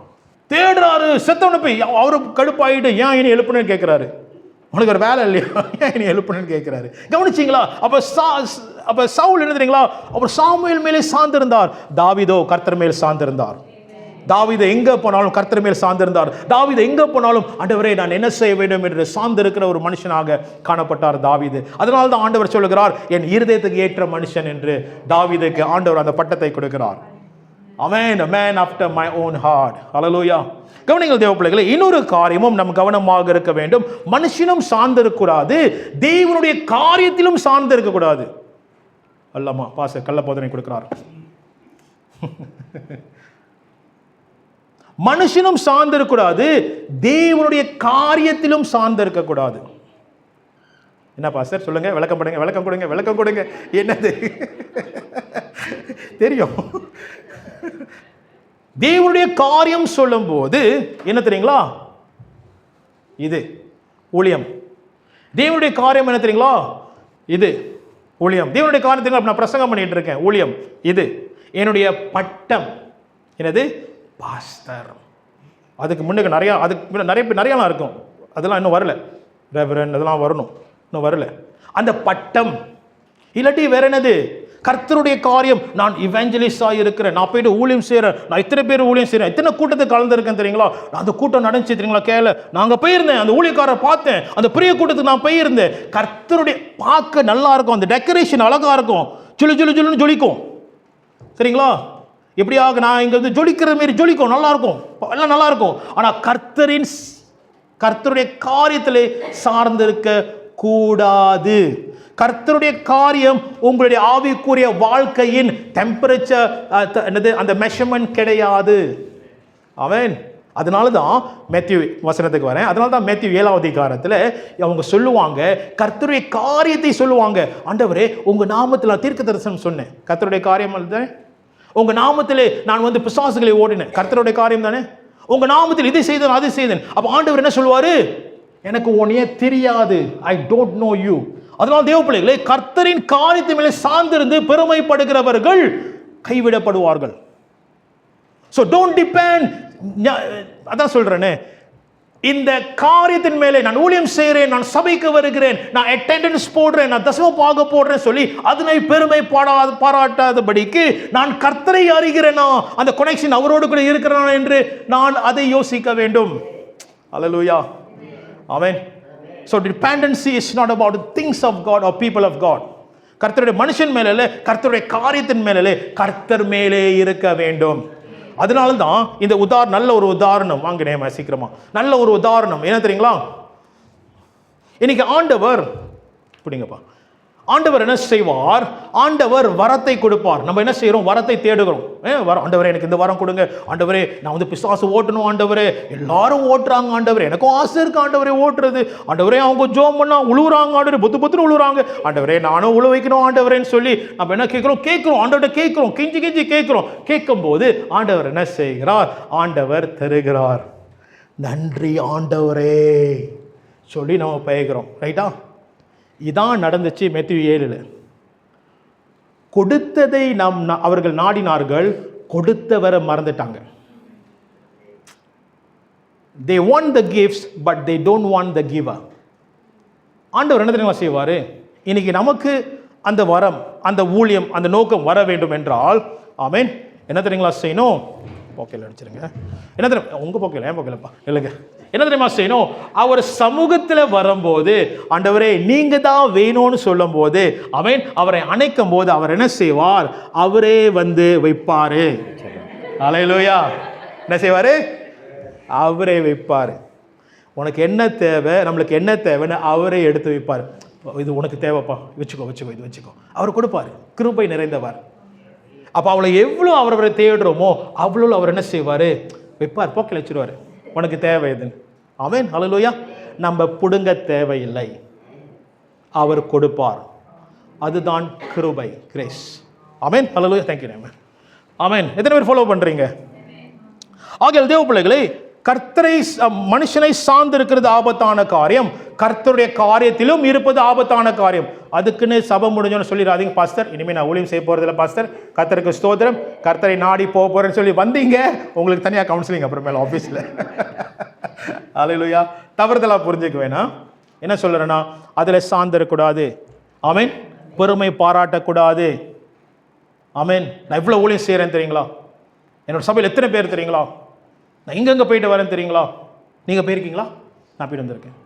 தேடுறாரு. செத்தவனை போய் அவரு கடுப்பாயிட்டு, ஏன் இனி எழுப்புனேன்னு கேட்கிறாரு. உனக்கு ஒரு வேலை இல்லையா, ஏன் இனி எழுப்புனேன்னு கேட்கிறாரு. கவனிச்சிங்களா? அப்ப சவுல் என்ன தெரியுங்களா? அவர் சாமுவேல் மேலே சார்ந்திருந்தார். தாவீதோ கர்த்தர் மேல் சார்ந்திருந்தார். தாவீது எங்க போனாலும் கர்த்தர் மேல் சார்ந்திருந்தார். தாவீது எங்க போனாலும் ஆண்டவரே நான் என்ன செய்ய வேண்டும் என்று சார்ந்திருக்கிற ஒரு மனுஷனாக காணப்பட்டார் தாவீது. அதனால தான் ஆண்டவர் சொல்லுகிறார், என் இருதயத்துக்கு ஏற்ற மனுஷன் என்று தாவீதுக்கு ஆண்டவர் அந்த பட்டத்தை கொடுக்கிறார். Amen, a man after my own heart. Hallelujah. கவனிங்கள் தேவ பிள்ளைகளே, இன்னொரு காரியமும் நம்ம கவனமாக இருக்க வேண்டும். மனுஷனும் சார்ந்து இருக்கக்கூடாது, தேவனுடைய காரியத்திலும் சார்ந்து இருக்கக்கூடாது. அல்லமா பாஸ்டர் கள்ள போதனை கொடுக்கிறார். மனுஷனும் சார்ந்து இருக்கக்கூடாது, தேவனுடைய காரியத்திலும் சார்ந்து இருக்கக்கூடாது. என்ன பாஸ்டர் சொல்லுங்க, விளக்கம் கொடுங்க. என்னது தெரியும்? தேவனுடைய காரியம் சொல்லும் போது என்ன தெரியுங்களா? இது ஊழியம். தேவனுடைய காரியம் என்ன தெரியுங்களா? இது ஊழியம். தேவனுடைய காரியத்துக்கு நான் பிரசங்கம் பண்ணிட்டு இருக்கேன், ஊழியம். இது என்னுடைய பட்டம். என்னது? பாஸ்டர். அதுக்கு முன்னுக்கு நிறையலாம் இருக்கும், அதெல்லாம் இன்னும் வரல. ரெவரண்ட் அதெல்லாம் வரணும், இன்னும் வரல. அந்த பட்டம் இல்லாட்டி வேற என்னது? கர்த்தருடைய காரியம். நான் இவாஞ்சலிஸ்டா இருக்கிறேன், நான் போயிட்டு ஊழியம் செய்கிறேன், நான் இத்தனை பேர் ஊழியம் செய்கிறேன், இத்தனை கூட்டத்தை கலந்துருக்கேன் தெரியுங்களா? அந்த கூட்டம் நடந்துச்சு தெரியுங்களா? கேள நாங்கள் போயிருந்தேன், அந்த ஊழியக்காரரை பார்த்தேன், அந்த பெரிய கூட்டத்துக்கு நான் போயிருந்தேன். கர்த்தருடைய பார்க்க நல்லா இருக்கும், அந்த டெக்கரேஷன் அழகா இருக்கும், ஜொலின்னு ஜொலிக்கும் சரிங்களா? எப்படியாக நான் இங்கே வந்து ஜொலிக்கிற மாரி ஜொலிக்கும், நல்லா இருக்கும், எல்லாம் நல்லா இருக்கும். ஆனால் கர்த்தருடைய காரியத்திலே சார்ந்திருக்க கூடாது. கர்த்தருடைய காரியம் உங்களுடைய ஆவிக்குரிய வாழ்க்கையின் டெம்பரேச்சர் அந்த மெஷர்மெண்ட் கிடையாது. ஆமென். அதனால தான் மேத்யூ வசனத்துக்கு வரேன். அதனால தான் மேத்யூ 7வது அதிகாரத்தில் அவங்க சொல்லுவாங்க, கர்த்தருடைய காரியத்தை சொல்லுவாங்க. ஆண்டவரே, உங்க நாமத்தில் நான் தீர்க்க தரிசனம் சொன்னேன். கர்த்தருடைய காரியம் தானே. உங்க நாமத்தில் நான் வந்து பிசாசுகளை ஓடினேன். கர்த்தருடைய காரியம் தானே. உங்க நாமத்தில் இதை செய்தேன் அதை செய்தேன். அப்ப ஆண்டவர் என்ன சொல்லுவாரு? எனக்கு உன்னையே தெரியாது. I don't know you. அதனால் தேவ பிள்ளைகளே, கர்த்தரின் காரியத்தின் மேலே சார்ந்திருந்து பெருமைப்படுகிறவர்கள் கைவிடப்படுவார்கள். So don't depend. அதான் சொல்றேனே, இந்த காரியத்தின் மேலே நான் ஊழியம் செய்கிறேன், நான் சபைக்கு வருகிறேன், நான் அட்டெண்டன்ஸ் போடுறேன், நான் தசமபாகம் போடுறேன் சொல்லி அதனை பெருமை பாராட்டாதபடிக்கு நான் கர்த்தரை அறிகிறேனா, அந்த கனெக்ஷன் அவரோடு கூட இருக்கிறானா என்று நான் அதை யோசிக்க வேண்டும். ஹல்லேலூயா. ஆமென். So dependency is not about the things of God or people of God. கர்த்தருடைய மனுஷன் மேலே இல்லை, கர்த்தருடைய காரியத்தின் மேலே இல்லை, கர்த்தர் மேலே இருக்க வேண்டும். அதனால தான் இந்த நல்ல ஒரு உதாரணம் வாங்கினேன் சீக்கிரமா. நல்ல ஒரு உதாரணம் என்ன தெரியுங்களா? இன்னைக்கு ஆண்டவர் பிடிங்கப்பா, ஆண்டவர் என்ன செய்வார்? ஆண்டவர் வரத்தை கொடுப்பார். நம்ம என்ன செய்யறோம்? வரத்தை தேடுகிறோம். ஆண்டவரே, எனக்கு இந்த வரம் கொடுங்க. ஆண்டவரே, நான் வந்து பிசாசு ஓட்டணும். ஆண்டவரே, எல்லாரும் ஓட்டுறாங்க. ஆண்டவரே, எனக்கும் ஆசை இருக்கு. ஆண்டவரே, ஓட்டுறது. ஆண்டவரே, அவங்க ஜோம் பண்ணா உழுவுறாங்க. ஆண்டவரே, புத்து உழுவுறாங்க. ஆண்டவரே, நானும் உழு வைக்கணும். ஆண்டவரேன்னு சொல்லி நம்ம என்ன கேட்கிறோம்? ஆண்டவர்கிட்ட கேட்கிறோம், கெஞ்சி கேட்கிறோம். கேட்கும் போது ஆண்டவர் என்ன செய்கிறார்? ஆண்டவர் தருகிறார். நன்றி ஆண்டவரே சொல்லி நம்ம பயக்கிறோம். ரைட்டா? இதான் நடந்துச்சு மேத்யூ 7. கொடுத்ததை அவர்கள் நாடினார்கள், கொடுத்தவரை மறந்துட்டாங்க. They want the gifts but they don't want the giver. ஆண்டவர் என்ன தெரியுமா செய்வாரு? இன்னைக்கு நமக்கு அந்த வரம், அந்த ஊழியம், அந்த நோக்கம் வர வேண்டும் என்றால், ஆமென், என்ன தெரியுங்களா செய்யணும்? போக்கையில் அடிச்சிருங்க. என்ன தெரியும்? உங்க போக்கையில், ஏன் போக்கலப்பா இல்லைங்க. என்ன தெரியுமா செய்யணும்? அவர் சமூகத்தில் வரும்போது, ஆண்டவரே நீங்க தான் வேணும்னு சொல்லும் போது, ஆமென், அவரை அணைக்கும் போது அவர் என்ன செய்வார்? அவரே வந்து வைப்பாரு. ஹல்லேலூயா. என்ன செய்வாரு? அவரே வைப்பாரு. உனக்கு என்ன தேவை, நம்மளுக்கு என்ன தேவைன்னு அவரே எடுத்து வைப்பார். இது உனக்கு தேவைப்பா, வச்சுக்கோ, இது வச்சுக்கோ. அவர் கொடுப்பார். கிருபை நிறைந்தவர். அப்போ அவளை எவ்வளோ அவரை தேடுறோமோ அவ்வளோ அவர் என்ன செய்வார்? வைப்பார், போக்கில் வச்சிருவார். உனக்கு தேவை எதுன்னு. ஆமென். ஹல்லேலூயா. நம்ம புடுங்க தேவையில்லை, அவர் கொடுப்பார். அதுதான் கிருபை, கிரேஸ். ஆமென். ஹல்லேலூயா. தேங்க்யூ. ஆமென். எத்தனை பேர் ஃபாலோ பண்றீங்க? ஆகையால் தேவ பிள்ளைகளே, கர்த்தரை மனுஷனை சார்ந்து இருக்கிறது ஆபத்தான காரியம், கர்த்தருடைய காரியத்திலும் இருப்பது ஆபத்தான காரியம். அதுக்குன்னு சபை முடிஞ்சோன்னு சொல்லிடாதீங்க, பாஸ்டர் இனிமேல் நான் ஊழியம் செய்ய போறதில்லை பாஸ்டர், கர்த்தருக்கு ஸ்தோத்திரம், கர்த்தரை நாடி போக போறேன்னு சொல்லி வந்தீங்க, உங்களுக்கு தனியாக கவுன்சிலிங் அப்புறமேல ஆஃபீஸில். ஹல்லேலூயா. தவறுதலா புரிஞ்சுக்க வேணாம். என்ன சொல்றேன்னா, அதில் சார்ந்திருக்கூடாது. ஆமென். பெருமை பாராட்டக்கூடாது. ஆமென். நான் இவ்வளோ ஊழியம் செய்கிறேன் தெரியுங்களா? என்னோட சபையில் எத்தனை பேர் தெரியுங்களா? நான் எங்கெங்கே போயிட்டு வரேன் தெரியுங்களா? நீங்கள் போயிருக்கீங்களா? நான் போயிட்டு வந்திருக்கேன்.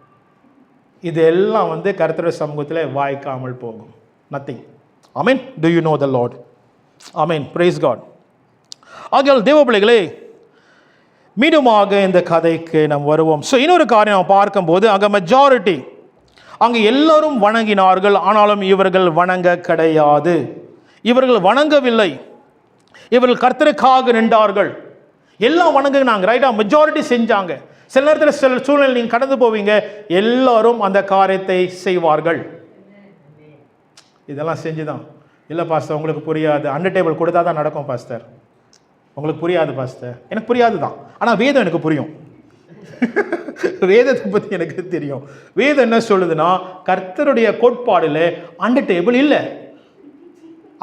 இது எல்லாம் வந்து கர்த்தருடைய சமூகத்தில் வாய்க்காமல் போகும். நத்திங். ஆமென். Do you know the Lord? ஆமென். Praise God. ஆகையால் தேவ பிள்ளைகளே, மீண்டுமாக இந்த கதைக்கு நாம் வருவோம். ஸோ இன்னொரு காரியம் நாம் பார்க்கும்போது, அங்கே மெஜாரிட்டி, அங்கே எல்லாரும் வணங்கினார்கள், ஆனாலும் இவர்கள் வணங்க கிடையாது. இவர்கள் வணங்கவில்லை. இவர்கள் கர்த்தருக்காக நின்றார்கள். எல்லாம் வணங்குனாங்க. ரைட்டா? மெஜாரிட்டி செஞ்சாங்க. சில நேரத்தில் சில சூழ்நிலை நீங்கள் கடந்து போவீங்க, எல்லாரும் அந்த காரியத்தை செய்வார்கள். இதெல்லாம் செஞ்சுதான். இல்லை பாஸ்டர், உங்களுக்கு புரியாது. அண்டர் டேபிள் கொடுத்தா தான் நடக்கும் பாஸ்டர். உங்களுக்கு புரியாது பாஸ்டர். எனக்கு புரியாது தான், ஆனால் வேதம் எனக்கு புரியும். வேதத்தை பற்றி எனக்கு தெரியும். வேதம் என்ன சொல்லுதுன்னா, கர்த்தருடைய கோட்பாடில் அண்டர் டேபிள் இல்லை.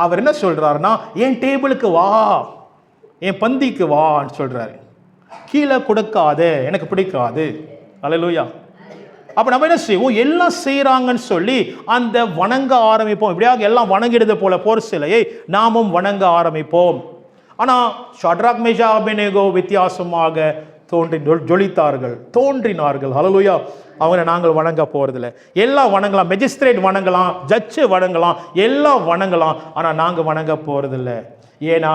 அவர் என்ன சொல்றாருன்னா, என் டேபிளுக்கு வா, என் பந்திக்கு வான்னு சொல்றாரு. கீழே கொடுக்காதே, எனக்கு பிடிக்காது. ஹல்லேலூயா. அப்போ நம்ம என்ன செய்வோம்? எல்லாம் செய்கிறாங்கன்னு சொல்லி அந்த வணங்க ஆரம்பிப்போம். இப்படியாக எல்லாம் வணங்கிடுது போல போர் சிலையை நாமும் வணங்க ஆரம்பிப்போம். ஆனால் ஷட்ராக் மேஷாக் அபேத்நேகோ வித்தியாசமாக தோன்றினார்கள். ஹல்லேலூயா. அவங்களை நாங்கள் வணங்க போகிறதில்ல. எல்லாம் வணங்கலாம், மெஜிஸ்ட்ரேட் வணங்கலாம், ஜட்ஜு வணங்கலாம், எல்லாம் வணங்கலாம், ஆனால் நாங்கள் வணங்க போகிறதில்ல. ஏன்னா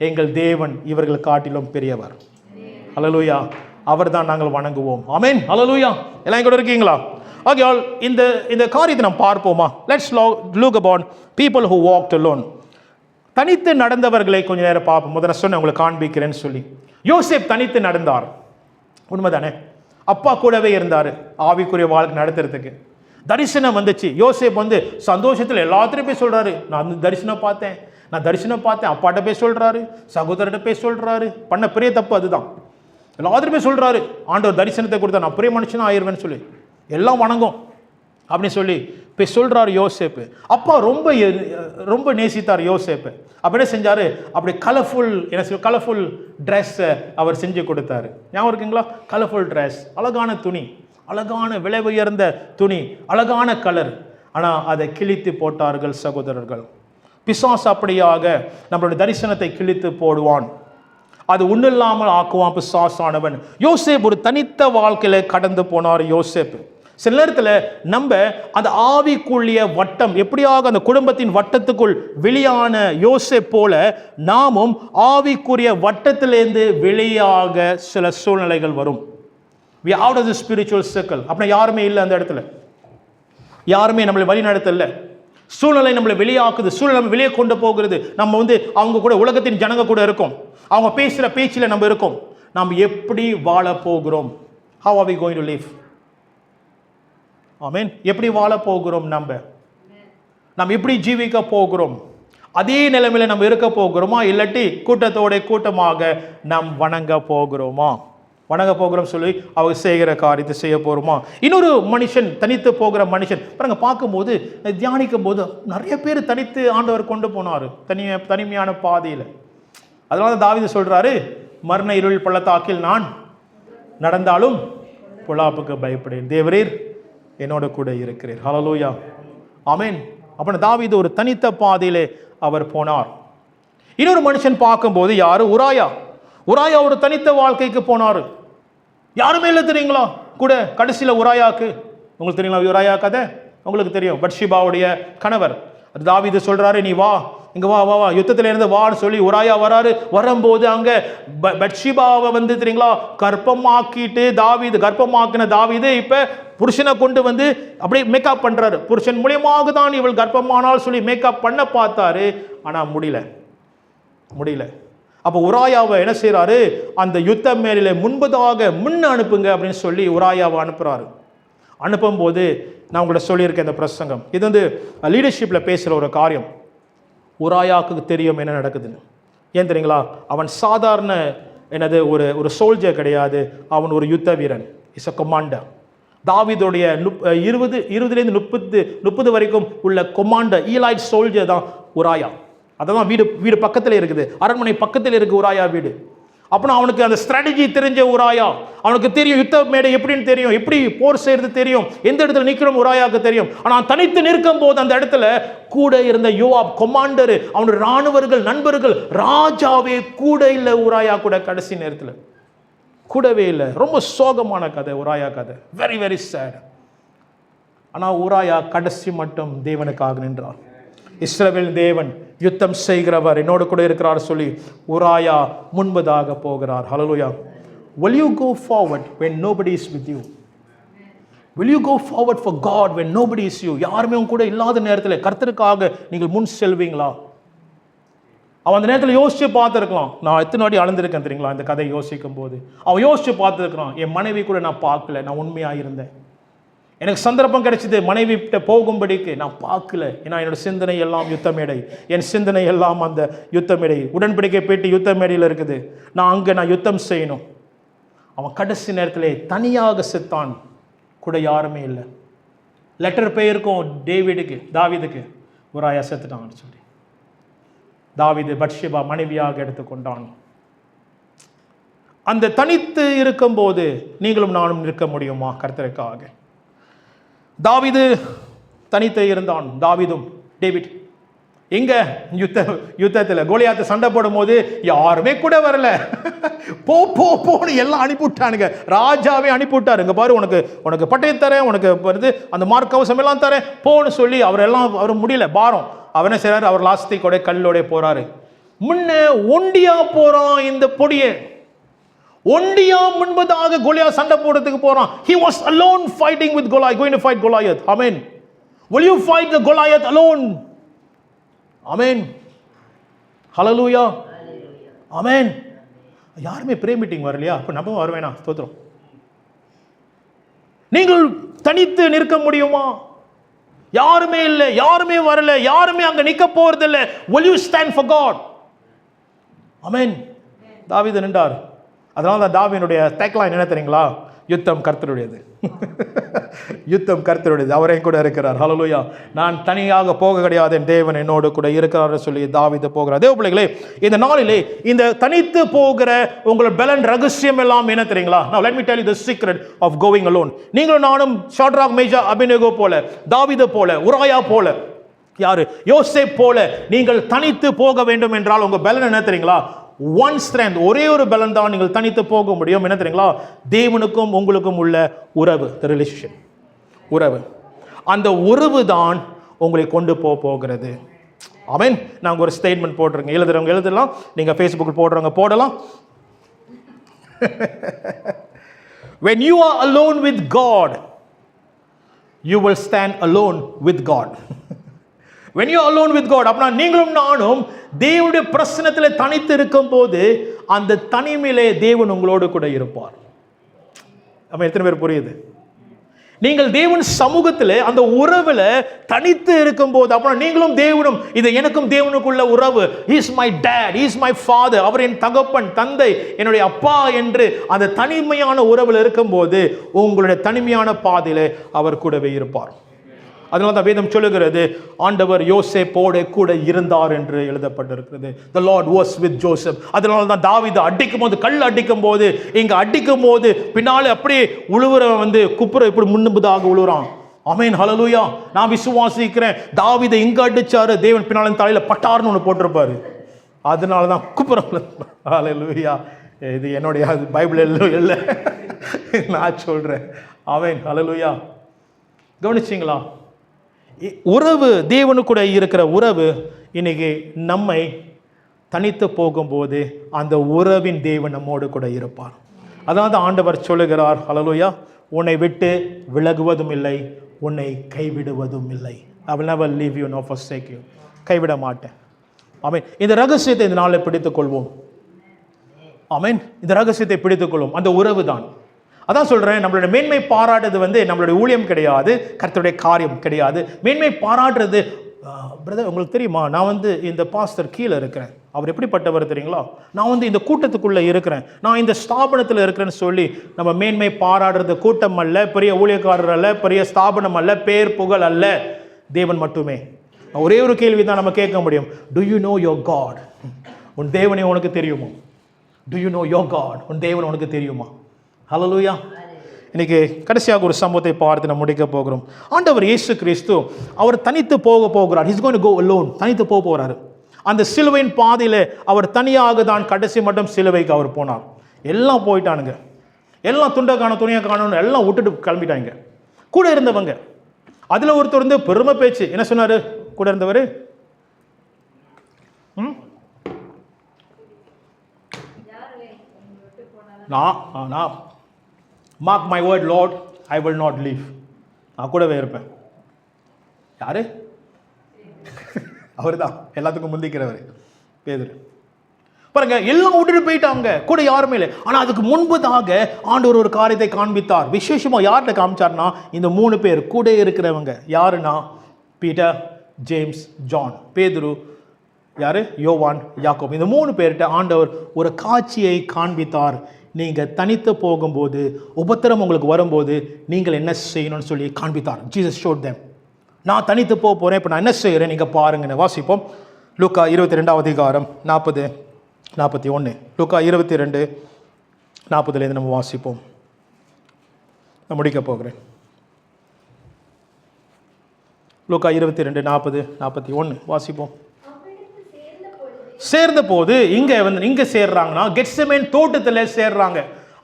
எங்கள் தேவன் இவர்கள் காட்டிலும் பெரியவர். ஹல்லேலூயா. அவர் தான் நாங்கள் வணங்குவோம். ஆமென். ஹல்லேலூயா. எல்லாம் கூட இருக்கீங்களா? ஆகையால் இந்த காரியத்தை நாம் பார்ப்போமா? Let's look about people who walked alone. தனித்து நடந்தவர்களை கொஞ்ச நேரம் பார்ப்போம். முதல்ல சொன்ன உங்களுக்கு காண்பிக்கிறேன்னு சொல்லி. யோசேப் தனித்து நடந்தார், உண்மைதானே? அப்பா கூடவே இருந்தார் ஆவிக்குரிய வாழ்க்கை நடத்துறதுக்கு. தரிசனம் வந்துச்சு. யோசேப் வந்து சந்தோஷத்தில் எல்லாத்திலையும் போய் சொல்றாரு, நான் தரிசனம் பார்த்தேன், நான் தரிசனம் பார்த்தேன். அப்பாட்ட போய் சொல்றாரு, சகோதரர்கிட்ட போய் சொல்றாரு. பண்ண பெரிய தப்பு அதுதான். எல்லாத்திலும் போய் சொல்றாரு, ஆண்டவர் தரிசனத்தை கொடுத்தா நான் பெரிய மனுஷனா ஆயிடுவேன்னு சொல்லி எல்லாம் வணங்கும் அப்படின்னு சொல்லி போய் சொல்றாரு யோசேப்பு. அப்பா ரொம்ப நேசித்தார் யோசேப்பு. அப்படி என்ன செஞ்சாரு? அப்படி கலர்ஃபுல் ட்ரெஸ்ஸை அவர் செஞ்சு கொடுத்தாரு. ஞாபகம் இருக்குங்களா? கலர்ஃபுல் ட்ரெஸ், அழகான துணி, அழகான விலை உயர்ந்த துணி, அழகான கலர். ஆனால் அதை கிழித்து போட்டார்கள் சகோதரர்கள். பிசாசு அப்படியாக நம்மளுடைய தரிசனத்தை கிழித்து போடுவான். அது ஒன்றும் இல்லாமல் ஆக்குவான் பிசாசானவன். யோசேப் ஒரு தனித்த வாழ்க்கையில கடந்து போனார் யோசேப். சில நேரத்தில் நம்ம அந்த ஆவிக்குள்ளிய வட்டம் எப்படியாக அந்த குடும்பத்தின் வட்டத்துக்குள் வெளியான யோசேப் போல நாமும் ஆவிக்குரிய வட்டத்திலேருந்து வெளியாக சில சூழ்நிலைகள் வரும். we are out of the spiritual circle. அப்படின்னா யாருமே இல்லை அந்த இடத்துல, யாருமே நம்மளை வழி நடத்தல. சூழ்நிலை நம்மளை வெளியாக்குது, சூழ்நிலை நம்ம வெளியே கொண்டு போகிறது. நம்ம வந்து அவங்க கூட உலகத்தின் ஜனங்க கூட இருக்கும், அவங்க பேசுகிற பேச்சில் நம்ம இருக்கோம். நாம் எப்படி வாழ போகிறோம்? how are we going to live? ஆமென். எப்படி வாழ போகிறோம்? நம்ம எப்படி ஜீவிக்க போகிறோம்? அதே நிலைமையில நம்ம இருக்க போகிறோமா, இல்லாட்டி கூட்டமாக நாம் வணங்க போகிறோம் சொல்லி அவங்க செய்கிற காரியத்தை செய்ய போகிறோமா? இன்னொரு மனுஷன், தனித்து போகிற மனுஷன் பாருங்க, பார்க்கும்போது தியானிக்கும் போது நிறைய பேர் தனித்து ஆண்டவர் கொண்டு போனார் தனிமையான பாதையில். அதனால தாவீது சொல்றாரு, மரண இருள் பள்ளத்தாக்கில் நான் நடந்தாலும் பொல்லாப்புக்கு பயப்படேன், தேவரீர் என்னோட கூட இருக்கிறீர். ஹல்லேலூயா, ஆமென். அப்ப தாவீது ஒரு தனித்த பாதையிலே அவர் போனார். இன்னொரு மனுஷன் பார்க்கும்போது யாரு? உராயா ஒரு தனித்த வாழ்க்கைக்கு போனார். யாருமே இல்லை தெரியுங்களா கூட கடைசியில் உராயாக்கு. உங்களுக்கு தெரியுங்களா உராயா கதை? உங்களுக்கு தெரியும். பத்ஷிபாவுடைய கணவர். தாவீது சொல்றாரு, நீ வா, இங்க வா வா வா, யுத்தத்துல இருந்து வான்னு சொல்லி உராயா வரும்போது அங்க பத்ஷிபாவை வந்து தெரியுங்களா கர்ப்பமாக்கின தாவீது இப்ப புருஷனை கொண்டு வந்து அப்படியே மேக்கப் பண்றாரு. புருஷன் மூலியமாக தான் இவள் கர்ப்பமானால் சொல்லி மேக்கப் பண்ண பார்த்தாரு, ஆனா முடியல. அப்போ உராயாவை என்ன செய்யறாரு? அந்த யுத்த மேலிலே முன்ன அனுப்புங்க அப்படின்னு சொல்லி உராயாவை அனுப்புறாரு. அனுப்பும்போது நான் உங்கள்கிட்ட சொல்லியிருக்கேன் இந்த பிரசங்கம், இது வந்து லீடர்ஷிப்ல பேசுகிற ஒரு காரியம். உராயாவுக்கு தெரியும் என்ன நடக்குதுன்னு. ஏன் தெரியுங்களா? அவன் சாதாரண ஒரு சோல்ஜர் கிடையாது, அவன் ஒரு யுத்த வீரன், இஸ் அ கமாண்டர். தாவீதுடைய 20 30 வரைக்கும் உள்ள கொமாண்டர், ஈலாய்ட் சோல்ஜர் தான் உராயா. அதான் வீடு பக்கத்தில் இருக்குது, அரண்மனை பக்கத்தில் இருக்கு உராயா வீடு. அப்படின்னா அவனுக்கு அந்த ஸ்ட்ராட்டஜி தெரிஞ்ச உராயா, அவனுக்கு தெரியும் யுத்த மேடை எப்படின்னு தெரியும், எப்படி போர் செய்யறது தெரியும், எந்த இடத்துல நிற்கிறோம் உராயாவுக்கு தெரியும். ஆனால் தனித்து நிற்கும் போது அந்த இடத்துல கூட இருந்த யோவாப் கொமாண்டர், அவனுடைய இராணுவர்கள் நண்பர்கள், ராஜாவே கூட இல்லை உராயா கூட. கடைசி நேரத்தில் கூடவே இல்லை. ரொம்ப சோகமான கதை உராயா கதை, வெரி வெரி சேட். ஆனால் உராயா கடைசி மட்டும் தேவனுக்காக நின்றார். இஸ்ரவேல் தேவன் யுத்தம் செய்கிறவர் என்னோடு கூட இருக்கிறார் சொல்லி உராயா முன்பதாக போகிறார். ஹல்லேலூயா. Will you go forward when nobody is with you? Will you go forward for God when nobody is you? யாருமே உங்க கூட இல்லாத நேரத்தில் கர்த்தருக்காக நீங்கள் முன் செல்வீங்களா? அவன் அந்த நேரத்தில் யோசிச்சு பார்த்துருக்கலாம். நான் எத்தனை வாட்டி அளந்திருக்கேன் தெரியுங்களா இந்த கதை யோசிக்கும் போது. அவன் யோசிச்சு பார்த்துருக்கிறான், என் மனைவி கூட நான் பார்க்கல, நான் உண்மையாக இருந்தேன். எனக்கு சந்தர்ப்பம் கிடைச்சது மனைவி கிட்ட போகும்படிக்கு, நான் பார்க்கல. ஏன்னா என்னோட சிந்தனை எல்லாம் யுத்த மேடை, என் சிந்தனை எல்லாம் அந்த யுத்த மேடை, உடன்படிக்கை பேட்டி யுத்த மேடையில் இருக்குது. நான் யுத்தம் செய்யணும். அவன் கடைசி நேரத்திலே தனியாக செத்தான், கூட யாருமே இல்லை. லெட்டர் போயிருக்கும் தாவீதுக்கு, உராயா செத்துட்டான்னு சொல்லி. தாவீது பத்ஷிபா மனைவியாக எடுத்துக்கொண்டான். அந்த தனித்து இருக்கும்போது நீங்களும் நானும் இருக்க முடியுமா கர்த்தருக்காக? தாவீது தனித்து இருந்தான். டேவிட் எங்க யுத்தத்தில் கோலியாத்தை சண்டை போடும் போது யாருமே கூட வரல. போன்னு எல்லாம் அனுப்பிவிட்டானுங்க. ராஜாவே அனுப்பிவிட்டாரு. இங்க பாரு, உனக்கு பட்டயம் தரேன், உனக்கு வருது அந்த மார்க்கவசம் எல்லாம் தரேன் போன்னு சொல்லி அவர் முடியல, பாரம். அவர் என்ன செய்றாரு? அவர் லாஸ்தி கூட கல்லோட போறாரு. முன்ன ஒண்டியா போறான் இந்த பொடியை. ஒண்டியா முன்பதாக கோலியாத் சண்டை போடுறதுக்கு போறான். He was alone fighting with Goliath, going to fight Goliath. Amen. Will you fight the Goliath alone? Amen. Hallelujah. Amen. யாருமே பிரே மீட்டிங் வரலையா? அப்ப நம்ம வரவேனா? ஸ்தோத்திரம். நீங்கள் தனித்து நிற்க முடியுமா? யாருமே இல்லை, யாருமே வரல, யாருமே அங்க நிக்க போறது இல்லை. Will you stand for God? Amen. தாவீது நின்றார். அதனால தான் தாவீதுடைய டேக்லைன் என்ன தெரியுங்களா? யுத்தம் கர்த்தருடையது. யுத்தம் கர்த்தருடையது, அவரே கூட இருக்கிறார். ஹல்லேலூயா. நான் தனியாக போக கிடையாது, என் தேவன் என்னோடு கூட இருக்கிறார் சொல்லி தாவீது போகிறார். தேவ பிள்ளைகளே, இந்த நாளிலே இந்த தனித்து போகிற உங்களோட பலன் ரகசியம் எல்லாம் என்ன தெரியுங்களா? Now let me tell you the secret of going alone. நீங்களும் நானும் ஷாட்ராக், மேஷாக், அபேத்நேகோ போல, தாவீது போல, உராயா போல, யாரு யோசேப் போல நீங்கள் தனித்து போக வேண்டும் என்றால் உங்க பலன் என்ன தெரியுங்களா? ஒன் ஸ்ட்ரென்த், ஒரே ஒரு பலன் தான் நீங்கள் தனித்து போக முடியும். என்ன தெரியுங்களா? தேவனுக்கும் உங்களுக்கும் உள்ள உறவு, the relationship, உறவு. அந்த உறவு தான் உங்களை கொண்டு போகிறது. ஆமென். நான் ஒரு ஸ்டேட்மெண்ட் போட்டிருக்கேன், எழுதுறவங்க எழுதலாம், நீங்க ஃபேஸ்புக்கில் போடுறவங்க போடலாம். When you are alone with God, you will stand alone with God. When you are alone with God, அப்பனா நீங்களும் நானும் தேவனுடைய பிரசன்னத்திலே தனித்து இருக்கும் போது அந்த தனிமையிலே தேவன் உங்களோடு கூட இருப்பார். அப்ப எத்தனை பேர் புரியுது? நீங்கள் தேவன் சமூகத்திலே அந்த உறவுல தனித்து இருக்கும் போது அப்பனா நீங்களும் தேவனும், இது எனக்கும் தேவனுக்குள்ள உறவு. He is my dad, he is my father, அவர் என் தகப்பன், தந்தை, என்னுடைய அப்பா என்று அந்த தனிமையான உறவில் இருக்கும்போது உங்களுடைய தனிமையான பாதையிலே அவர் கூடவே இருப்பார். அதனால தான் வேதம் சொல்லுகிறது, ஆண்டவர் யோசேப்போடு கூட இருந்தார் என்று எழுதப்பட்டிருக்கிறது. The Lord was with Joseph. அதனால தான் தாவீது அடிக்கும் போது, கல் அடிக்கும் போது, இங்க அடிக்கும் போது பின்னாலே அப்படியே உழுவுறவன் வந்து குப்புற இப்படி முன்னும்பதாக உழுவுறான். ஆமென், ஹல்லேலூயா. நான் விசுவாசிக்கிறேன், தாவீதை இங்க அடிச்சாரு, தேவன் பின்னால தலையில பட்டார்னு ஒன்று போட்டிருப்பாரு. அதனால தான் குப்புறம். ஹல்லேலூயா. இது என்னுடைய பைபிள் இல்லை, நான் சொல்றேன். ஆமென், ஹல்லேலூயா. கவனிச்சிங்களா? உறவு, தேவனு கூட இருக்கிற உறவு இன்னைக்கு நம்மை தனித்து போகும்போது அந்த உறவின் தேவன் நம்மோடு கூட இருப்பார். அதாவது ஆண்டவர் சொல்லுகிறார், ஹல்லேலூயா, உன்னை விட்டு விலகுவதும் இல்லை, உன்னை கைவிடுவதும் இல்லை. I will never leave you nor forsake you. கைவிட மாட்டேன். ஆமென். இந்த ரகசியத்தை இந்த நாளில் பிடித்துக் கொள்வோம். ஆமென். இந்த ரகசியத்தை பிடித்துக் கொள்வோம். அந்த உறவு தான். அதான் சொல்றேன், நம்மளுடைய மேன்மை பாராட்டுறது வந்து நம்மளுடைய ஊழியம் கிடையாது, கர்த்தருடைய காரியம் கிடையாது. மேன்மை பாராட்டுறது, பிரதர் உங்களுக்கு தெரியுமா, நான் வந்து இந்த பாஸ்டர் கீழே இருக்கிறேன், அவர் எப்படிப்பட்டவர் தெரியுங்களா, நான் வந்து இந்த கூட்டத்துக்குள்ளே இருக்கிறேன், நான் இந்த ஸ்தாபனத்தில் இருக்கிறேன்னு சொல்லி நம்ம மேன்மை பாராடுறது கூட்டம் அல்ல, பெரிய ஊழியக்காரர் அல்ல, பெரிய ஸ்தாபனம் அல்ல, பேர் புகழ் அல்ல, தேவன் மட்டுமே. ஒரே ஒரு கேள்வி தான் நம்ம கேட்க முடியும், do you know your God? உன் தேவனை உனக்கு தெரியுமா? Do you know your God? உன் தேவன் உனக்கு தெரியுமா? ஹல்லேலூயா. இன்னைக்கு கடைசியாக ஒரு சம்பவத்தை பார்த்து நம்ம முடிக்க போகிறோம். ஆண்டவர் இயேசு கிறிஸ்து அவர் தனித்து போகிறார். He's going to go alone. தனித்து போகிறாரு. அந்த சிலுவையின் பாதையில் அவர் தனியாக தான் கடைசி மட்டும் சிலுவைக்கு அவர் போனார். எல்லாம் போயிட்டானுங்க, எல்லாம் துண்டை காணும், துணியை காணும், எல்லாம் விட்டுட்டு கிளம்பிட்டாங்க. கூட இருந்தவங்க அதில் ஒருத்தர் வந்து பெருமை பேச்சு என்ன சொன்னார்? கூட இருந்தவர், நான் mark my word Lord, I will not leave, நான் கூடவே இருப்பேன். யாரு? அவர் தான் எல்லாத்துக்கும் முந்திக்கிறவர் பேதுரு. பாருங்க, எல்லாம் விட்டுட்டு போயிட்டாங்க, கூட யாருமே இல்லை. ஆனால் அதுக்கு முன்பதாக ஆண்டவர் ஒரு காரியத்தை காண்பித்தார். விசேஷமாக யார்கிட்ட காமிச்சார்னா, இந்த 3 பேர் கூட இருக்கிறவங்க. யாருன்னா, பீட்டர், ஜேம்ஸ், ஜான். பேதுரு யாரு? யோவான், யாக்கோப். இந்த 3 பேர்கிட்ட ஆண்டவர் ஒரு காட்சியை காண்பித்தார். நீங்கள் தனித்து போகும்போது, உபத்திரம் உங்களுக்கு வரும்போது நீங்கள் என்ன செய்யணும்னு சொல்லி காண்பித்தார். Jesus showed them. நான் தனித்து போகிறேன், இப்போ நான் என்ன செய்கிறேன் நீங்கள் பாருங்கன்னு. வாசிப்போம். லூக்கா 22 அதிகாரம் 40-41. லூக்கா 22:40 நம்ம வாசிப்போம். நான் முடிக்க போகிறேன். லூக்கா 22:40-41 வாசிப்போம். சேர்ந்த போது இங்க சேர்றாங்கன்னா கெத்செமேன் தோட்டத்தில் சேர்றாங்க.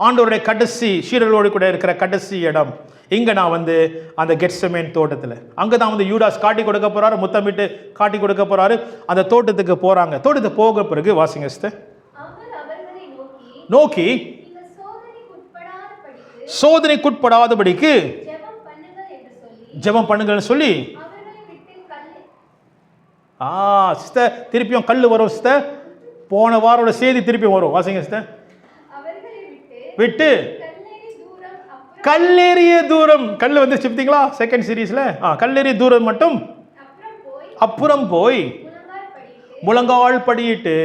ஆண்டவருடைய கடைசி சீடர்களோடு கூட இருக்கிற கடைசி இடம் இங்க நான் வந்து அந்த கெத்செமேன் தோட்டத்தில், அங்கே தான் வந்து யூடாஸ் காட்டி கொடுக்க போறாரு, முத்தமிட்டு காட்டி கொடுக்க போறாரு. அந்த தோட்டத்துக்கு போறாங்க. தோட்டத்துக்கு போக பிறகு வாசிங்க நோக்கி சோதனைக்குட்படாதபடிக்கு ஜெபம் பண்ணுங்கள் என்று சொல்லி ஜெபம் பண்ணுங்கள்னு சொல்லி அவர்களை விட்டு சிஸ்டர் திருப்பியும் கல் வரும் சிஸ்டர். போன வாரோட செய்தி திருப்பியும் வரும். வாசிங்க சிஸ்டர். அவர்களை விட்டு கல்லெறி தூரம் கல்லெறிய தூரம். கல் வந்து சிப்திங்களா செகண்ட் சீரீஸ்ல. கல்லெறிய தூரம் மட்டும் அப்புறம் போய் முழங்கால் படியிட்டு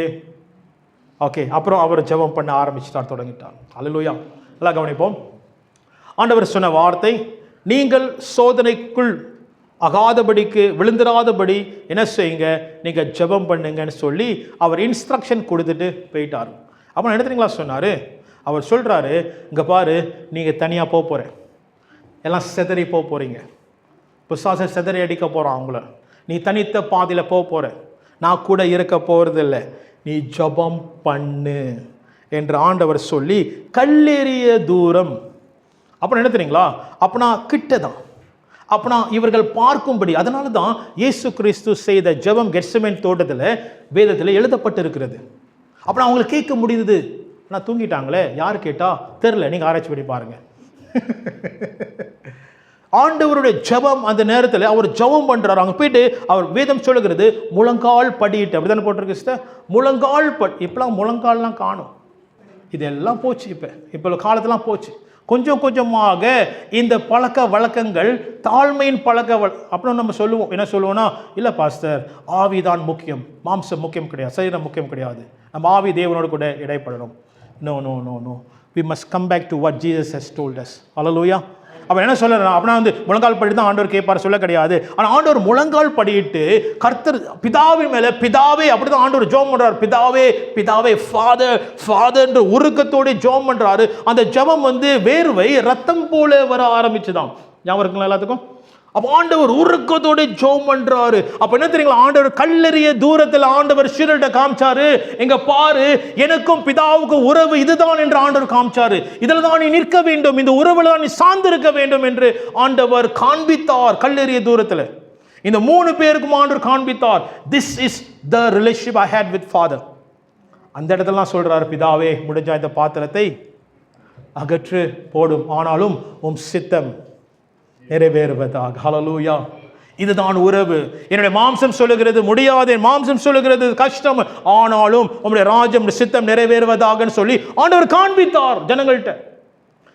ஓகே. அப்புறம் அவர் ஜெபம் பண்ண ஆரம்பிச்சிட்டார், தொடங்கிட்டார். அல்லேலூயா. எல்லாம் கவனிப்போம். ஆண்டவர் சொன்ன வார்த்தை, நீங்கள் சோதனைக்குள் ஆகாதபடிக்கு விழுந்துடாதபடி என்ன செய்யுங்க, நீங்கள் ஜெபம் பண்ணுங்கன்னு சொல்லி அவர் இன்ஸ்ட்ரக்ஷன் கொடுத்துட்டு போயிட்டார். அப்புறம் என்ன தெரியுங்களா சொன்னார்? அவர் சொல்கிறாரு, இங்கே பாரு, நீங்கள் தனியாக போக போகிறேன், எல்லாம் செதறி போக போகிறீங்க, பிசாசை செதறி அடிக்க போகிறான் அவங்கள, நீ தனித்த பாதையில் போக போகிற, நான் கூட இருக்க போகிறதில்ல, நீ ஜெபம் பண்ணு என்று ஆண்டவர் சொல்லி கல்லெறிய தூரம். அப்புறம் என்ன தெரியுங்களா, அப்பனா கிட்ட தான், அப்பனா இவர்கள் பார்க்கும்படி. அதனால தான் இயேசு கிறிஸ்து செய்த ஜெபம் கெத்செமனே தோட்டத்தில் வேதத்தில் எழுதப்பட்டிருக்கிறது. அப்புறம் அவங்களுக்கு கேட்க முடியுது. ஆனால் தூங்கிட்டாங்களே, யார் கேட்டா தெரில, நீங்கள் ஆராய்ச்சி பண்ணி பாருங்க. ஆண்டவருடைய ஜெபம் அந்த நேரத்தில் அவர் ஜெபம் பண்றாரு. அங்கே போயிட்டு அவர் வேதம் சொல்லுகிறது முழங்கால் படியிட்டு, அப்படிதானே போட்டிருக்கு சிஸ்டர். முழங்கால் இப்பெல்லாம் முழங்கால்லாம் காணும், இதெல்லாம் போச்சு. இப்போ காலத்தெல்லாம் போச்சு. கொஞ்சம் கொஞ்சமாக இந்த பழக்க வழக்கங்கள், தாழ்மையின் பழக்க அப்புறம் நம்ம சொல்லுவோம், என்ன சொல்லுவோம்னா, இல்லை பாஸ்டர், ஆவிதான் முக்கியம், மாம்சம் முக்கியம் கிடையாது, சரீரம் முக்கியம் கிடையாது, நம்ம ஆவி தேவனோடு கூட இடைப்படணும். No no no no, we must come back to what Jesus has told us. Hallelujah. அப்போ என்ன சொல்லுறேன் அப்படின்னா, வந்து முழங்கால் படி தான் ஆண்டவர் கேட்பார் சொல்ல கிடையாது. ஆனால் ஆண்டவர் முழங்கால் படியிட்டு கர்த்தர் பிதாவின் மேலே, பிதாவே, அப்படி தான் ஆண்டவர் ஜெபம் பண்ணுறார். பிதாவே பிதாவே, ஃபாதர் ஃபாதர் என்ற உருக்கத்தோடு ஜெபம் பண்ணுறாரு. அந்த ஜெபம் வந்து வேர்வை ரத்தம் போல வர ஆரம்பிச்சுதான். ஞாபகம் இருக்குங்களா எல்லாத்துக்கும்? அப்போ ஆண்டவர் உருக்கத்தோடு ஜெபம் பண்றாரு. அப்போ என்ன தெரியுங்களா, ஆண்டவர் கல்லெறிய தூரத்தில் ஆண்டவர் சீடர்கிட்ட காமிச்சாரு, எங்க பாரு, எனக்கும் பிதாவுக்கும் உறவு இதுதான் என்று ஆண்டவர் காமிச்சாரு. இதில் தான் நீ நிற்க வேண்டும், இந்த உறவுல தான் நீ சார்ந்திருக்க வேண்டும் என்று ஆண்டவர் காண்பித்தார். கல்லெறிய தூரத்தில் இந்த 3 பேருக்கும் ஆண்டவர் காண்பித்தார். This is the relationship I had with father. அந்த இடத்துல சொல்றாரு, பிதாவே, முடிஞ்ச இந்த பாத்திரத்தை அகற்று போடும், ஆனாலும் உம் சித்தம் நிறைவேறுவதாக. ஹல்லேலூயா. இதுதான் உறவு. என்னுடைய மாம்சம் சொல்லுகிறது முடியாது, மாம்சம் சொல்லுகிறது கஷ்டம், ஆனாலும் உம்முடைய ராஜ்யம் சித்தம் நிறைவேறுவதாக சொல்லி ஆண்டவர் காண்பித்தார். ஜனங்கள்கிட்ட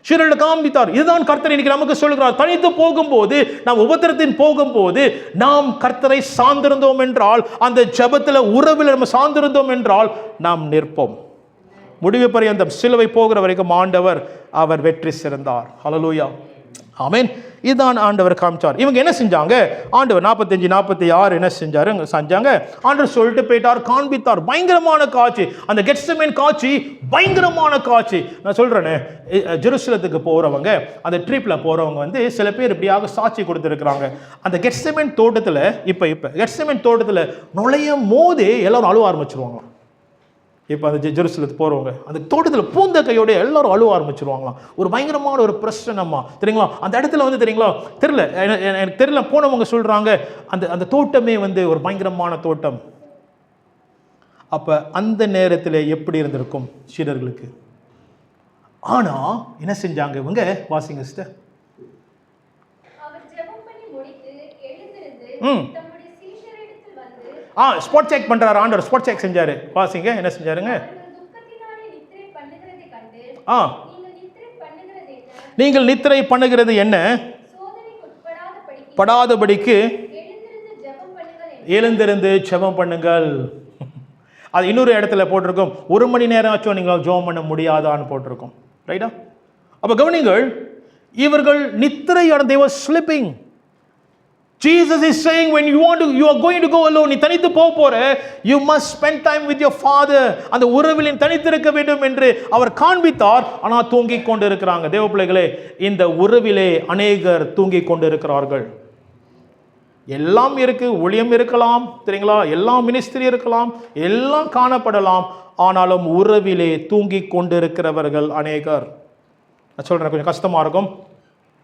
சீடர்களை காண்பித்தார். இதுதான் கர்த்தர் இன்னைக்கு நமக்கு சொல்லுகிறார். தனித்து போகும்போது, நாம் உபத்திரத்தின் போகும்போது, நாம் கர்த்தரை சார்ந்திருந்தோம் என்றால், அந்த ஜெபத்தில் உறவில் நம்ம சார்ந்திருந்தோம் என்றால் நாம் நிற்போம். முடிவு பரியந்தம் சிலுவை போகிற வரைக்கும் ஆண்டவர் அவர் வெற்றி சிறந்தார். ஹல்லேலூயா. ஆமென். இதுதான் ஆண்டவர் காமிச்சார். இவங்க என்ன செஞ்சாங்க, ஆண்டவர் 45 46 என்ன செஞ்சாங்க, ஆண்டவர் சொல்லிட்டு போயிட்டார், காண்பித்தார். பயங்கரமான காட்சி, அந்த கெத்செமனே காட்சி பயங்கரமான காட்சி. நான் சொல்றேனே, ஜெருசலத்துக்கு போறவங்க, அந்த ட்ரிப்ல போறவங்க வந்து சில பேர் இப்படியாக சாட்சி கொடுத்துருக்குறாங்க. அந்த கெத்செமனே தோட்டத்தில் இப்போ கெத்செமனே தோட்டத்தில் நுழையும் போதே எல்லாரும் அழுவ ஆரம்பிச்சிருவாங்க. இப்போ அந்த ஜெருசலத்துக்கு போகிறவங்க அந்த தோட்டத்தில் பூந்த கையோட எல்லாரும் அழுவ ஆரம்பிச்சிருவாங்களாம். ஒரு பயங்கரமான ஒரு பிரச்சனைமா தெரியுங்களா அந்த இடத்துல வந்து, தெரியுங்களா தெரியல, எனக்கு தெரியல, போனவங்க சொல்கிறாங்க அந்த தோட்டமே வந்து ஒரு பயங்கரமான தோட்டம். அப்போ அந்த நேரத்தில் எப்படி இருந்திருக்கும் சீடர்களுக்கு? ஆனால் என்ன செஞ்சாங்க இவங்க? வாசிங்க சிஸ்டர். ஸ்பாட் செக் பண்றாரு ஆண்டவர். ஸ்பாட் செக் செஞ்சாரு. வாசிங்க, என்ன செஞ்சாருங்க? நீங்கள் நித்திரை பண்ணுகிறது என்ன? படாதபடிக்கு எழுந்திருந்து ஜெபம் பண்ணுங்கள். அது இன்னொரு இடத்துல போட்டிருக்கும், 1 மணி நேரம் ஆச்சும் நீங்கள் ஜெபம் பண்ண முடியாதான்னு போட்டிருக்கும். ரைட்டா? அப்ப கவனிங்கள், இவர்கள் நித்திரை they were sleeping. Jesus is saying, when you are going to go alone, நீ தனித்து போற, you must spend time with your father. அந்த உறவில் தனித்திருக்க வேண்டும் என்று அவர் காண்பித்தார். ஆனால் தூங்கிக் கொண்டு இருக்கிறாங்க. தேவ பிள்ளைகளே, இந்த உறவிலே அநேகர் தூங்கிக் கொண்டு இருக்கிறார்கள். எல்லாம் இருக்கு, ஊழியம் இருக்கலாம், தெரியுங்களா, எல்லாம் மினிஸ்ட்ரி இருக்கலாம், எல்லாம் காணப்படலாம், ஆனாலும் உறவிலே தூங்கிக் கொண்டு இருக்கிறவர்கள் அநேகர். நான் சொல்றேன், கொஞ்சம் கஷ்டமா இருக்கும்.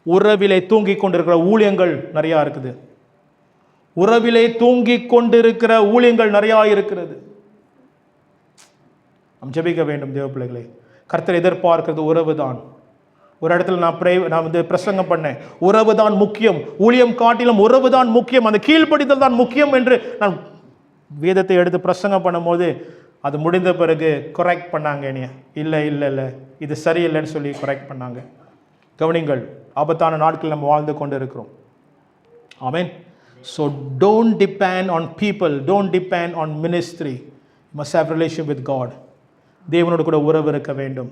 உறவிலே தூங்கிக் கொண்டிருக்கிற ஊழியங்கள் நிறையா இருக்குது. உறவிலே தூங்கிக் கொண்டிருக்கிற ஊழியங்கள் நிறையா இருக்கிறது. நாம் ஜெபிக்க வேண்டும் தேவ பிள்ளைகளே. கர்த்தர் எதிர்பார்க்கிறது உறவு தான். ஒரு இடத்துல நான் வந்து பிரசங்கம் பண்ணேன், உறவு தான் முக்கியம், ஊழியம் காட்டிலும் உறவு தான் முக்கியம், அந்த கீழ்ப்படிதல் தான் முக்கியம் என்று நான் வேதத்தை எடுத்து பிரசங்கம் பண்ணும்போது அது முடிந்த பிறகு கரெக்ட் பண்ணாங்க என்னைய. இல்லை இல்லை இல்லை இது சரியில்லைன்னு சொல்லி கரெக்ட் பண்ணாங்க. கவனிங்கள், ஆபத்தான நாட்கள் நம்ம வாழ்ந்து கொண்டு இருக்கிறோம். ஆமென். So don't depend on people, don't depend on ministry, must have relation with God. தேவனோடு கூட உறவு இருக்க வேண்டும்.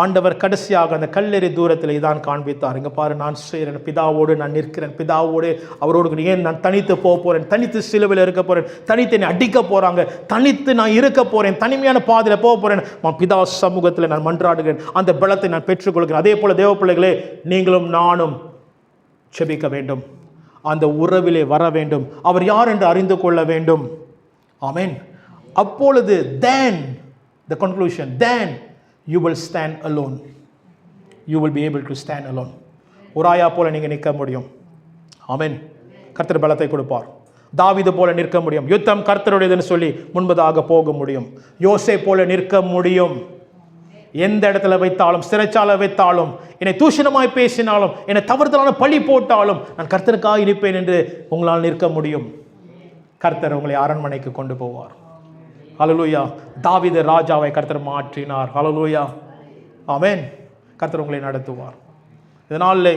ஆண்டவர் கடைசியாக அந்த கல்லெறி தூரத்தில் இதான் காண்பித்தார். இங்கே பாரு, நான் செய்கிறேன், பிதாவோடு நான் நிற்கிறேன், பிதாவோடு அவரோடு ஏன் நான் தனித்து போக போகிறேன், தனித்து சிலுவையில் இருக்க போகிறேன், தனித்து என்னை அடிக்க போகிறாங்க, தனித்து நான் இருக்க போகிறேன், தனிமையான பாதையில் போக போகிறேன், பிதா சமூகத்தில் நான் மன்றாடுகிறேன், அந்த பலத்தை நான் பெற்றுக்கொள்கிறேன். அதே போல் தேவ பிள்ளைகளே, நீங்களும் நானும் செபிக்க வேண்டும், அந்த உறவிலே வர வேண்டும், அவர் யார் என்று அறிந்து கொள்ள வேண்டும். ஆமென். அப்பொழுது then the conclusion, then you will stand alone. You will be able to stand alone. உராயா போல நீங்க நிற்க முடியும். ஆமென். கர்த்தர் பலத்தை கொடுப்பார். தாவீது போல நிற்க முடியும். யுத்தம் கர்த்தருடையதுன்னு சொல்லி முன்பதாக போக முடியும். யோசே போல நிற்க முடியும். எந்த இடத்துல வைத்தாலும், சிறைச்சாலை வைத்தாலும், என்னை தூஷணமாய் பேசினாலும், என்னை தவறுதலான பழி போட்டாலும் நான் கர்த்தருக்காக இருப்பேன் என்று உங்களால் நிற்க முடியும். கர்த்தர் உங்களை அரண்மனைக்கு கொண்டு போவார். ஹல்லேலூயா. தாவீது ராஜாவை கர்த்தர் மாற்றினார். ஹல்லேலூயா. ஆமென். கர்த்தர் உங்களை நடத்துவார். இதனால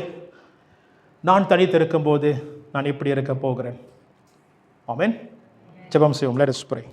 நான் தனித்து இருக்கும்போது நான் இப்படி இருக்க போகிறேன். ஆமென். ஜெபம் செய்வோம். Let us pray.